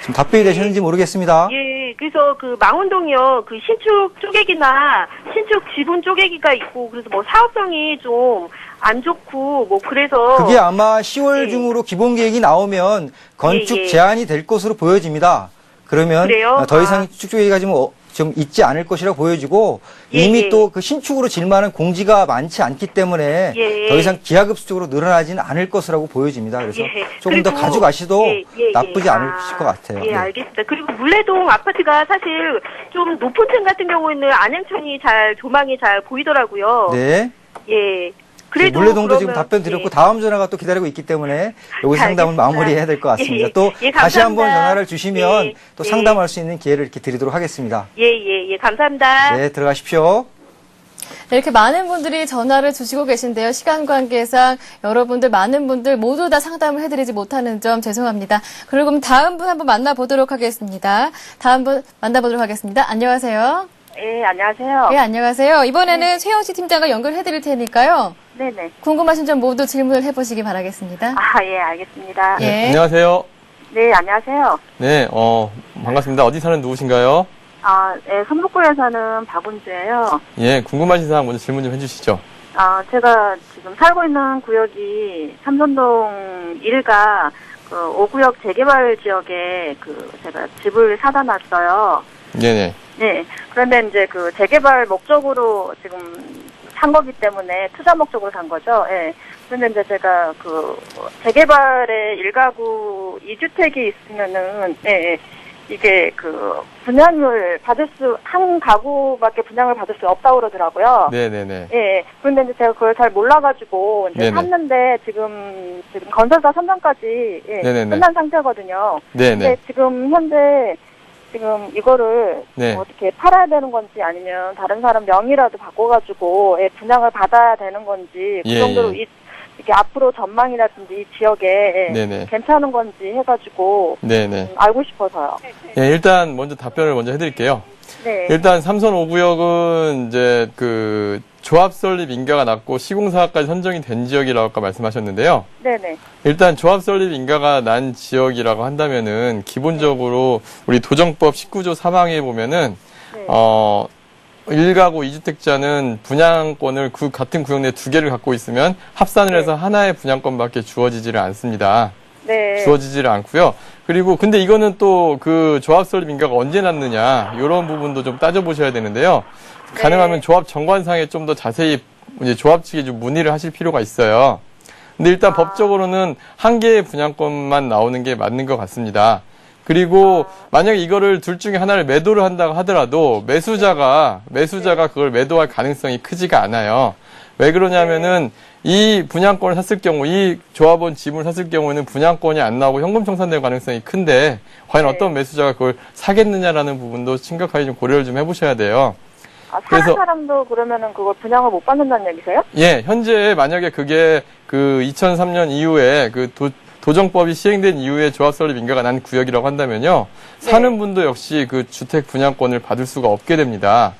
지금 답변이 되셨는지 모르겠습니다. 예, 그래서 그 망원동이요, 그 신축 쪼개기나 신축 지분 쪼개기가 있고, 그래서 뭐 사업성이 좀 안 좋고, 뭐 그래서. 그게 아마 10월 예. 중으로 기본 계획이 나오면 건축 예. 제한이 될 것으로 보여집니다. 그러면 그래요? 더 이상 신축 계획이 좀 있지 않을 것이라고 보여지고 예, 이미 예. 또 그 신축으로 질만한 공지가 많지 않기 때문에 예. 더 이상 기하급수적으로 늘어나지는 않을 것이라고 보여집니다. 그래서 예. 조금 더 그리고- 가져가셔도 예. 나쁘지 않으실 것 같아요. 예, 네. 알겠습니다. 그리고 물레동 아파트가 사실 좀 높은 층 같은 경우에는 안양천이 조망이 잘 보이더라고요. 네. 예. 그래도 물레동도 지금 그러면- 답변 드렸고 예. 다음 전화가 또 기다리고 있기 때문에 여기 상담은 알겠습니다. 마무리해야 될 것 같습니다. 예. 또 예, 다시 한번 감사합니다. 전화를 주시면 예. 또 예. 상담할 수 있는 기회를 이렇게 드리도록 하겠습니다. 예, 감사합니다. 네, 들어가십시오. 네, 이렇게 많은 분들이 전화를 주시고 계신데요. 시간 관계상 여러분들 많은 분들 모두 다 상담을 해드리지 못하는 점 죄송합니다. 그럼 다음 분 한번 만나보도록 하겠습니다. 다음 분 만나보도록 하겠습니다. 안녕하세요. 예, 안녕하세요. 네, 안녕하세요. 이번에는 최영씨 팀장과 연결해드릴 테니까요. 네네. 궁금하신 점 모두 질문을 해보시기 바라겠습니다. 예, 알겠습니다. 예. 네, 안녕하세요. 네, 안녕하세요. 네, 반갑습니다. 어디 사는 누구신가요? 예, 성북구에 사는 박은주예요. 예, 궁금하신 사항 먼저 질문 좀 해주시죠. 제가 지금 살고 있는 구역이 삼선동 1가 그 5구역 재개발 지역에 제가 집을 사다 놨어요. 네네. 네. 그런데 이제 그 재개발 목적으로 지금 산 거기 때문에 투자 목적으로 산 거죠. 예. 그런데 이제 제가 재개발에 1가구 2주택이 있으면은, 이게 분양을 한 가구밖에 분양을 받을 수 없다고 그러더라고요. 네네네. 예. 그런데 이제 제가 그걸 잘 몰라가지고 이제 네네. 샀는데 지금 건설사 선정까지 네네네. 끝난 상태거든요. 네네. 근데 지금 현재 이거를 네. 어떻게 팔아야 되는 건지 아니면 다른 사람 명의라도 바꿔가지고 분양을 받아야 되는 건지 그 예, 정도로 예. 이게 앞으로 전망이라든지 이 지역에 네네. 괜찮은 건지 해가지고 네네. 알고 싶어서요. 예, 일단 먼저 답변을 먼저 해드릴게요. 네. 일단 삼선 5구역은 이제 그 조합 설립 인가가 낮고 시공사까지 선정이 된 지역이라고 아까 말씀하셨는데요. 네네. 일단 조합 설립 인가가 난 지역이라고 한다면은 기본적으로 우리 도정법 19조 3항에 보면은 네. 1가구 2주택자는 분양권을 그 같은 구역 내 2개를 갖고 있으면 합산을 해서 하나의 분양권밖에 주어지지를 않습니다. 네. 주어지지를 않고요. 그리고 근데 이거는 또 그 조합 설립 인가가 언제 났느냐 이런 부분도 좀 따져보셔야 되는데요. 네. 가능하면 조합 정관상에 좀 더 자세히 이제 조합 측에 좀 문의를 하실 필요가 있어요. 근데 일단 법적으로는 한 개의 분양권만 나오는 게 맞는 것 같습니다. 그리고 만약에 이거를 둘 중에 하나를 매도를 한다고 하더라도 매수자가 그걸 매도할 가능성이 크지가 않아요. 왜 그러냐면은 이 분양권을 샀을 경우, 이 조합원 지분을 샀을 경우에는 분양권이 안 나오고 현금 청산될 가능성이 큰데 과연 네. 어떤 매수자가 그걸 사겠느냐라는 부분도 심각하게 좀 고려를 좀 해보셔야 돼요. 사는 그래서- 사람도 그러면은 그걸 분양을 못 받는다는 얘기세요? 예, 현재 만약에 그게 그 2003년 이후에 그 도정법이 시행된 이후에 조합 설립 인가가 난 구역이라고 한다면요. 네. 사는 분도 역시 그 주택 분양권을 받을 수가 없게 됩니다.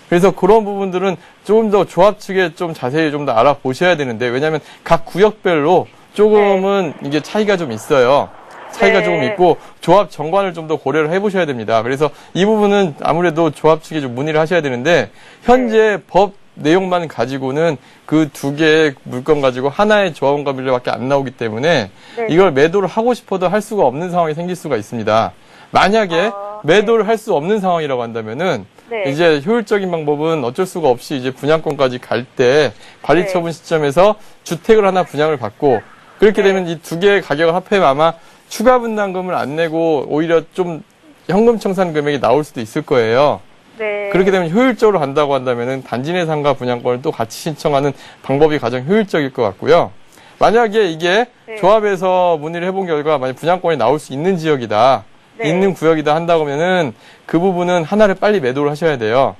그래서 그런 부분들은 조금 더 조합 측에 좀 자세히 좀 더 알아보셔야 되는데, 왜냐하면 각 구역별로 조금은 이게 차이가 좀 있어요. 차이가 네. 조금 있고 조합 정관을 좀 더 고려를 해보셔야 됩니다. 그래서 이 부분은 아무래도 조합 측에 좀 문의를 하셔야 되는데, 현재 법 내용만 가지고는 그 2개의 물건 가지고 하나의 조합원과 빌려밖에 안 나오기 때문에 네. 이걸 매도를 하고 싶어도 할 수가 없는 상황이 생길 수가 있습니다. 만약에 매도를 할 수 없는 상황이라고 한다면은 네. 이제 효율적인 방법은 어쩔 수가 없이 이제 분양권까지 갈 때 관리 네. 처분 시점에서 주택을 하나 분양을 받고, 그렇게 되면 이 2개의 가격을 합하면 아마 추가 분담금을 안 내고 오히려 좀 현금 청산 금액이 나올 수도 있을 거예요. 네. 그렇게 되면 효율적으로 간다고 한다면은 단지 내 상가 분양권을 또 같이 신청하는 방법이 가장 효율적일 것 같고요. 만약에 이게 네. 조합에서 문의를 해본 결과 만약 분양권이 나올 수 있는 지역이다, 네. 있는 구역이다 한다고 하면은 그 부분은 하나를 빨리 매도를 하셔야 돼요.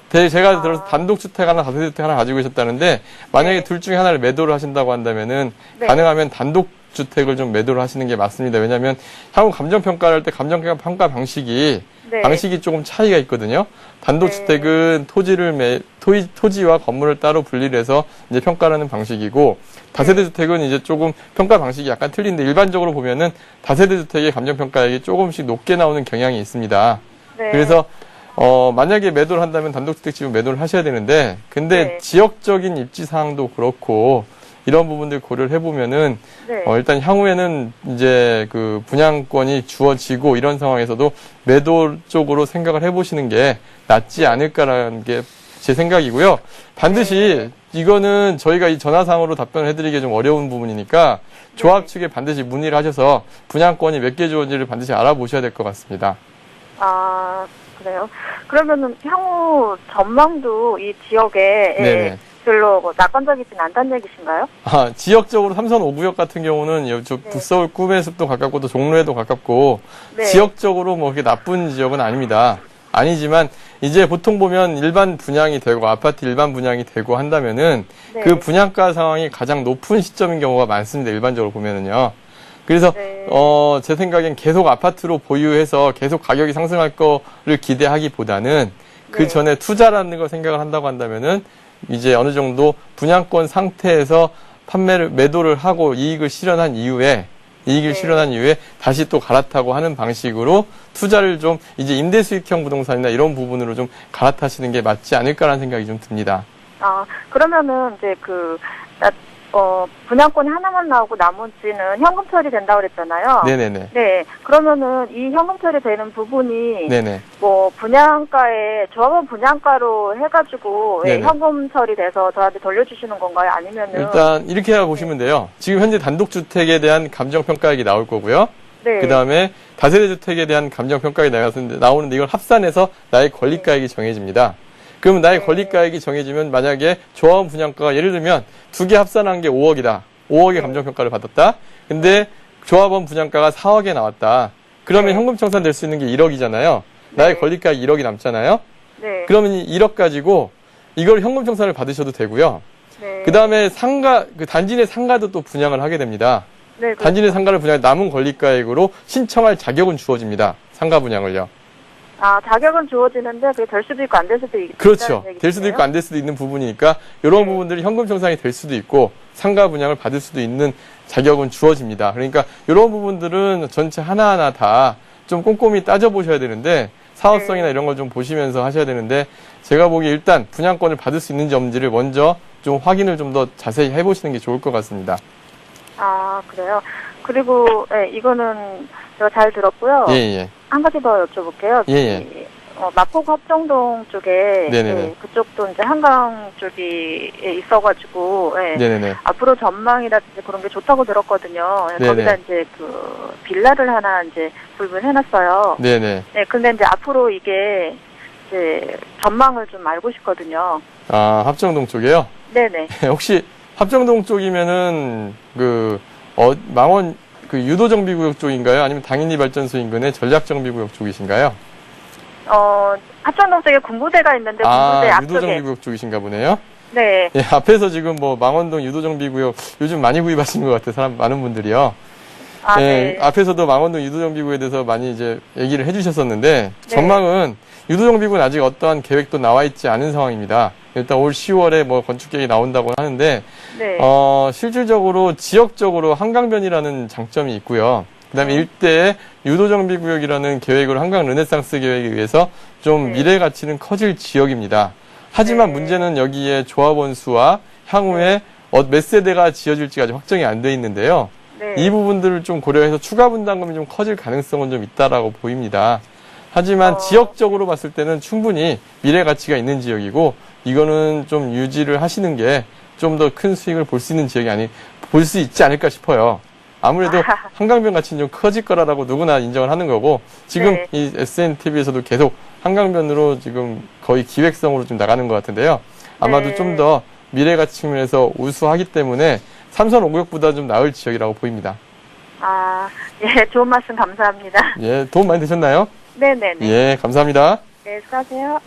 제가 들어서 단독주택 하나, 다세대주택 하나 가지고 계셨다는데 만약에 네. 둘 중에 하나를 매도를 하신다고 한다면은 네. 가능하면 단독주택을 좀 매도를 하시는 게 맞습니다. 왜냐하면 향후 감정평가를 할 때 감정평가 방식이 네. 조금 차이가 있거든요. 단독주택은 토지와 건물을 따로 분리를 해서 이제 평가를 하는 방식이고, 다세대주택은 이제 조금 평가 방식이 약간 틀린데, 일반적으로 보면은 다세대주택의 감정평가액이 조금씩 높게 나오는 경향이 있습니다. 네. 그래서, 만약에 매도를 한다면 단독주택 지분 매도를 하셔야 되는데, 근데 네. 지역적인 입지사항도 그렇고, 이런 부분들 고려를 해보면은, 네. 일단 향후에는 이제 그 분양권이 주어지고 이런 상황에서도 매도 쪽으로 생각을 해보시는 게 낫지 않을까라는 게 제 생각이고요. 반드시 이거는 저희가 이 전화상으로 답변을 해드리기 좀 어려운 부분이니까 조합 측에 반드시 문의를 하셔서 분양권이 몇 개 주어진지를 반드시 알아보셔야 될 것 같습니다. 아, 그래요? 그러면은 향후 전망도 이 지역에 네네. 별로 뭐 낙관적이진 않다는 얘기신가요? 지역적으로 삼선 5구역 같은 경우는 북서울 꿈해숲도 가깝고 또 종로에도 가깝고 네. 지역적으로 뭐 그렇게 나쁜 지역은 아닙니다. 아니지만 이제 보통 보면 일반 분양이 되고 아파트 일반 분양이 되고 한다면은 네. 그 분양가 상황이 가장 높은 시점인 경우가 많습니다. 일반적으로 보면은요. 그래서 네. 제 생각엔 계속 아파트로 보유해서 계속 가격이 상승할 거를 기대하기보다는 그 네. 전에 투자라는 걸 생각을 한다고 한다면은 이제 어느 정도 분양권 상태에서 매도를 하고 이익을 실현한 이후에 다시 또 갈아타고 하는 방식으로 투자를 좀 이제 임대 수익형 부동산이나 이런 부분으로 좀 갈아타시는 게 맞지 않을까라는 생각이 좀 듭니다. 그러면은 이제 분양권이 하나만 나오고 나머지는 현금 처리된다고 그랬잖아요. 네네네. 네. 그러면은 이 현금 처리되는 부분이 네네. 뭐 분양가에 조합원 분양가로 해가지고 네네. 현금 처리돼서 저한테 돌려주시는 건가요? 아니면은 일단 이렇게 보시면 돼요. 지금 현재 단독주택에 대한 감정평가액이 나올 거고요. 네. 그 다음에 다세대주택에 대한 감정평가액이 나오는데 이걸 합산해서 나의 권리가액이 정해집니다. 그러면 나의 권리가액이 정해지면 만약에 조합원 분양가가 예를 들면 2개 합산한 게 5억이다. 5억의 감정평가를 받았다. 근데 조합원 분양가가 4억에 나왔다. 그러면 네. 현금 청산될 수 있는 게 1억이잖아요. 나의 권리가액이 1억이 남잖아요. 네. 그러면 이 1억 가지고 이걸 현금 청산을 받으셔도 되고요. 네. 그 다음에 상가, 그 단지 내 상가도 또 분양을 하게 됩니다. 네, 그렇죠. 단지 내 상가를 분양, 남은 권리가액으로 신청할 자격은 주어집니다. 상가 분양을요. 아, 자격은 주어지는데 그게 될 수도 있고 안 될 수도 있고. 그렇죠. 될 수도 있고 안 될 수도 있는 부분이니까 이런 네. 부분들이 현금 청산이 될 수도 있고 상가 분양을 받을 수도 있는 자격은 주어집니다. 그러니까 이런 부분들은 전체 하나하나 다 좀 꼼꼼히 따져보셔야 되는데 사업성이나 네. 이런 걸 좀 보시면서 하셔야 되는데 제가 보기에 일단 분양권을 받을 수 있는지 없는지를 먼저 좀 확인을 좀 더 자세히 해보시는 게 좋을 것 같습니다. 아, 그래요. 그리고 네, 이거는 제가 잘 들었고요. 예, 예. 한 가지 더 여쭤볼게요. 예, 예. 이, 마포구 합정동 쪽에 네네네. 예, 그쪽도 이제 한강 쪽이 있어가지고 예, 네네네. 앞으로 전망이라든지 그런 게 좋다고 들었거든요. 예, 네네. 거기다 이제 그 빌라를 하나 이제 구입해놨어요. 네네. 네, 근데 이제 앞으로 이게 이제 전망을 좀 알고 싶거든요. 아, 합정동 쪽이요? 네네. 혹시 합정동 쪽이면은 망원 유도정비구역 쪽인가요? 아니면 당인리 발전소 인근의 전략정비구역 쪽이신가요? 합정동 쪽에 군부대가 있는데 군부대 아, 앞쪽에. 유도정비구역 쪽이신가 보네요? 네. 예, 앞에서 지금 망원동 유도정비구역 요즘 많이 구입하시는 것 같아요. 많은 분들이요. 아, 예, 네. 앞에서도 망원동 유도정비구에 대해서 많이 이제 얘기를 해주셨었는데 네. 전망은 유도정비구는 아직 어떠한 계획도 나와 있지 않은 상황입니다. 일단 올 10월에 건축 계획이 나온다고 하는데 네. 실질적으로 지역적으로 한강변이라는 장점이 있고요. 그다음에 일대에 유도정비구역이라는 계획으로 한강 르네상스 계획에 의해서 좀 네. 미래 가치는 커질 지역입니다. 하지만 네. 문제는 여기에 조합원 수와 향후에 몇 세대가 지어질지가 아직 확정이 안 돼 있는데요. 네. 이 부분들을 좀 고려해서 추가 분담금이 좀 커질 가능성은 좀 있다라고 보입니다. 하지만 지역적으로 봤을 때는 충분히 미래 가치가 있는 지역이고 이거는 좀 유지를 하시는 게 좀 더 큰 수익을 볼 수 있는 지역이 볼 수 있지 않을까 싶어요. 아무래도 한강변 가치는 좀 커질 거라고 누구나 인정을 하는 거고 지금 네. 이 SNTV에서도 계속 한강변으로 지금 거의 기획성으로 좀 나가는 것 같은데요. 아마도 네. 좀 더 미래 가치 측면에서 우수하기 때문에 삼선 5구역보다 좀 나을 지역이라고 보입니다. 아, 예, 좋은 말씀 감사합니다. 예, 도움 많이 되셨나요? 네네네. 예, 감사합니다. 네, 수고하세요.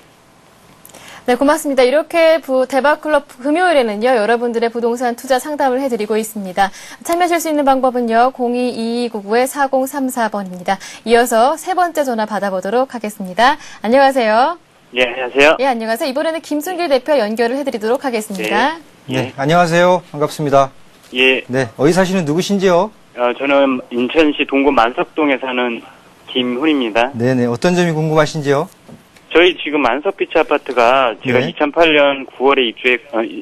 네, 고맙습니다. 이렇게 대박클럽 금요일에는요, 여러분들의 부동산 투자 상담을 해드리고 있습니다. 참여하실 수 있는 방법은요, 022299-4034번입니다. 이어서 세 번째 전화 받아보도록 하겠습니다. 안녕하세요. 예, 안녕하세요. 예, 안녕하세요. 이번에는 김순길 대표 연결을 해드리도록 하겠습니다. 네, 안녕하세요. 반갑습니다. 예, 네, 어디 사시는 누구신지요? 저는 인천시 동구 만석동에 사는 김훈입니다. 네네, 어떤 점이 궁금하신지요? 저희 지금 만석비치 아파트가 제가 네. 2008년 9월에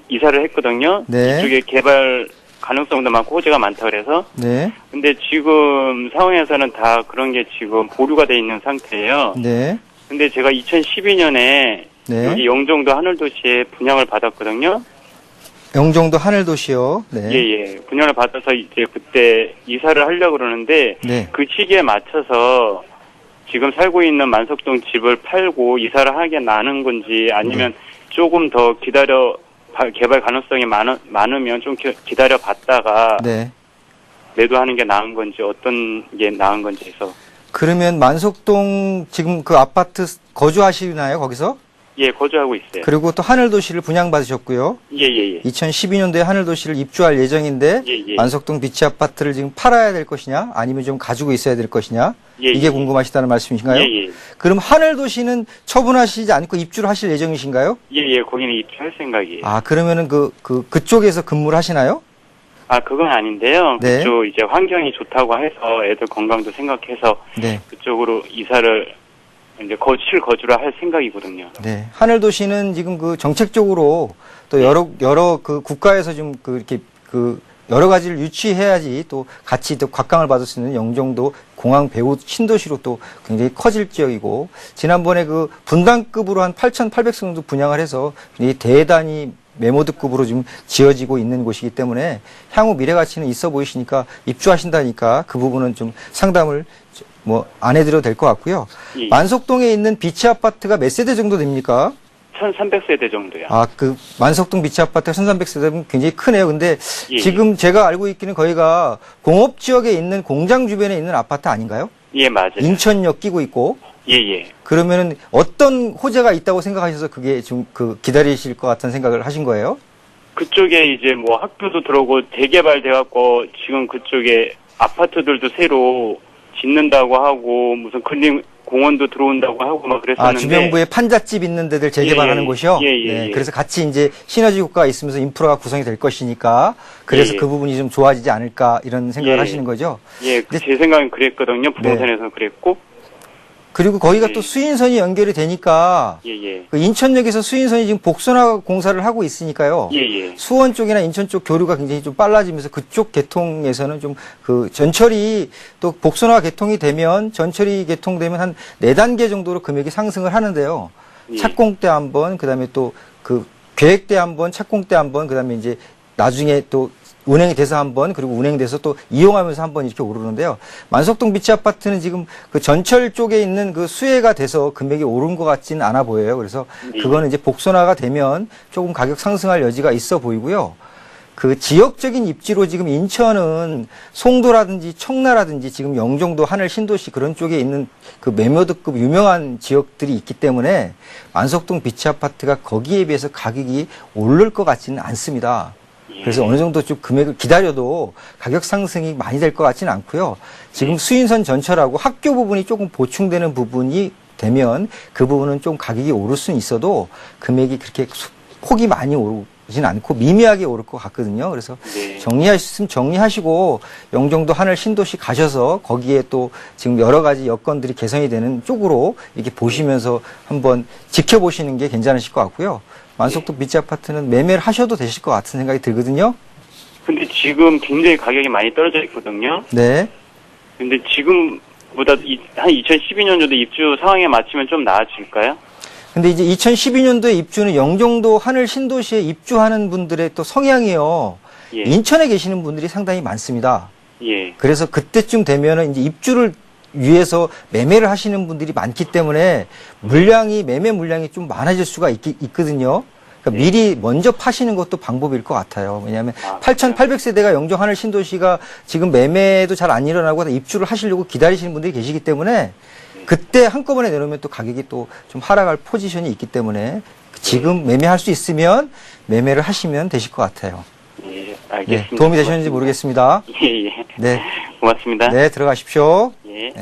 이사를 했거든요. 네. 이쪽에 개발 가능성도 많고 호재가 많다 그래서. 네, 근데 지금 상황에서는 다 그런 게 지금 보류가 돼 있는 상태예요. 네, 근데 제가 2012년에 네. 여기 영종도 하늘도시에 분양을 받았거든요. 영종도 하늘도시요. 네. 예. 분양을 받아서 이제 그때 이사를 하려고 그러는데 네. 그 시기에 맞춰서 지금 살고 있는 만석동 집을 팔고 이사를 하게 나는 건지 아니면 조금 더 개발 가능성이 많으면 좀 기다려 봤다가 네. 매도하는 게 나은 건지 어떤 게 나은 건지 해서. 그러면 만석동 지금 그 아파트 거주하시나요, 거기서? 예, 거주하고 있어요. 그리고 또 하늘도시를 분양받으셨고요. 예. 2012년도에 하늘도시를 입주할 예정인데 예. 만석동 비치 아파트를 지금 팔아야 될 것이냐 아니면 좀 가지고 있어야 될 것이냐 이게 궁금하시다는 말씀이신가요? 예. 그럼 하늘도시는 처분하시지 않고 입주를 하실 예정이신가요? 예. 거기는 입주할 생각이에요. 아, 그러면은 그쪽에서 근무를 하시나요? 아, 그건 아닌데요. 네. 그쪽 이제 환경이 좋다고 해서 애들 건강도 생각해서 네. 그쪽으로 이사를 이제 거주를 할 생각이거든요. 네. 하늘도시는 지금 그 정책적으로 또 여러 그 국가에서 좀 이렇게 여러 가지를 유치해야지 또 같이 또 곽강을 받을 수 있는 영종도 공항 배후 신도시로 또 굉장히 커질 지역이고 지난번에 그 분당급으로 한 8,800석 정도 분양을 해서 굉장히 대단히 메모드급으로 지금 지어지고 있는 곳이기 때문에 향후 미래 가치는 있어 보이시니까 입주하신다니까 그 부분은 좀 상담을 안 해드려도 될 것 같고요. 예. 만석동에 있는 비치 아파트가 몇 세대 정도 됩니까? 1300세대 정도요. 아, 그 만석동 비치 아파트가 1300세대면 굉장히 크네요. 근데 예. 지금 제가 알고 있기는 거기가 공업 지역에 있는 공장 주변에 있는 아파트 아닌가요? 예, 맞아요. 인천역 끼고 있고. 예. 그러면은 어떤 호재가 있다고 생각하셔서 그게 좀 기다리실 것 같은 생각을 하신 거예요? 그쪽에 이제 뭐 학교도 들어오고 재개발돼갖고 지금 그쪽에 아파트들도 새로 짓는다고 하고 무슨 공원도 들어온다고 하고 막 그랬었는데. 주변부에 판잣집 있는 데들 재개발하는 예, 곳이요? 예. 그래서 같이 이제 시너지 효과가 있으면서 인프라가 구성이 될 것이니까 그래서 예. 그 부분이 좀 좋아지지 않을까 이런 생각을 예. 하시는 거죠? 예, 제 생각엔 그랬거든요. 부동산에서는 그랬고. 그리고 거기가 예. 또 수인선이 연결이 되니까 예. 그 인천역에서 수인선이 지금 복선화 공사를 하고 있으니까요. 예. 수원 쪽이나 인천 쪽 교류가 굉장히 좀 빨라지면서 그쪽 계통에서는 좀 그 전철이 또 복선화 개통이 되면 전철이 개통되면 한 4단계 정도로 금액이 상승을 하는데요. 예. 착공 때 한 번, 그다음에 또 그 계획 때 한 번, 착공 때 한 번, 그다음에 이제 나중에 또 운행이 돼서 한 번, 그리고 운행돼서 또 이용하면서 한 번 이렇게 오르는데요. 만석동 비치 아파트는 지금 그 전철 쪽에 있는 그 수혜가 돼서 금액이 오른 것 같지는 않아 보여요. 그래서 그거는 이제 복선화가 되면 조금 가격 상승할 여지가 있어 보이고요. 그 지역적인 입지로 지금 인천은 송도라든지 청라라든지 지금 영종도 하늘 신도시 그런 쪽에 있는 그 매매도급 유명한 지역들이 있기 때문에 만석동 비치 아파트가 거기에 비해서 가격이 오를 것 같지는 않습니다. 그래서 어느 정도 좀 금액을 기다려도 가격 상승이 많이 될 것 같지는 않고요. 지금 수인선 전철하고 학교 부분이 조금 보충되는 부분이 되면 그 부분은 좀 가격이 오를 수는 있어도 금액이 그렇게 폭이 많이 오르진 않고 미미하게 오를 것 같거든요. 그래서 네. 정리하셨으면 정리하시고 영종도 하늘 신도시 가셔서 거기에 또 지금 여러 가지 여건들이 개선이 되는 쪽으로 이렇게 보시면서 한번 지켜보시는 게 괜찮으실 것 같고요. 만석동 비치 아파트는 매매를 하셔도 되실 것 같은 생각이 들거든요. 근데 지금 굉장히 가격이 많이 떨어져 있거든요. 네. 근데 지금보다 한 2012년도도 입주 상황에 맞추면 좀 나아질까요? 근데 이제 2012년도에 입주는 영종도 하늘 신도시에 입주하는 분들의 또 성향이요. 예. 인천에 계시는 분들이 상당히 많습니다. 예. 그래서 그때쯤 되면은 이제 입주를 위해서 매매를 하시는 분들이 많기 때문에 매매 물량이 좀 많아질 수가 있거든요. 그러니까 미리 먼저 파시는 것도 방법일 것 같아요. 왜냐하면 8,800세대가 영종 하늘 신도시가 지금 매매도 잘 안 일어나고 입주를 하시려고 기다리시는 분들이 계시기 때문에 그때 한꺼번에 내놓으면 또 가격이 또 좀 하락할 포지션이 있기 때문에 지금 매매할 수 있으면 매매를 하시면 되실 것 같아요. 예, 알겠습니다. 네, 도움이 되셨는지 모르겠습니다. 예. 네. 고맙습니다. 네, 들어가십시오. 예.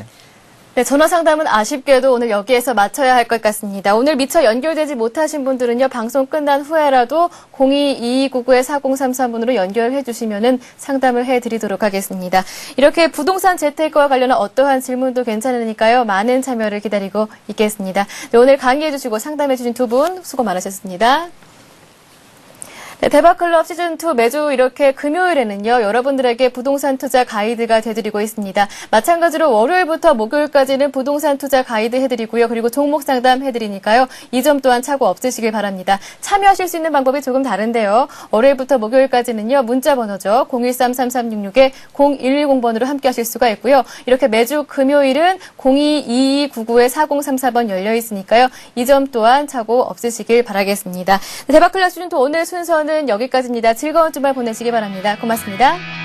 네, 전화 상담은 아쉽게도 오늘 여기에서 마쳐야 할 것 같습니다. 오늘 미처 연결되지 못하신 분들은요, 방송 끝난 후에라도 02-2299-4033번으로 연결해 주시면은 상담을 해 드리도록 하겠습니다. 이렇게 부동산 재테크와 관련한 어떠한 질문도 괜찮으니까요, 많은 참여를 기다리고 있겠습니다. 네, 오늘 강의해 주시고 상담해 주신 두 분 수고 많으셨습니다. 네, 대박클럽 시즌2 매주 이렇게 금요일에는요, 여러분들에게 부동산 투자 가이드가 되드리고 있습니다. 마찬가지로 월요일부터 목요일까지는 부동산 투자 가이드 해드리고요. 그리고 종목 상담 해드리니까요. 이 점 또한 착오 없으시길 바랍니다. 참여하실 수 있는 방법이 조금 다른데요. 월요일부터 목요일까지는요, 문자 번호죠. 013-3366-0110번으로 함께 하실 수가 있고요. 이렇게 매주 금요일은 02-2299-4034번 열려 있으니까요. 이 점 또한 착오 없으시길 바라겠습니다. 네, 대박클럽 시즌2 오늘 순서는 여기까지입니다. 즐거운 주말 보내시기 바랍니다. 고맙습니다.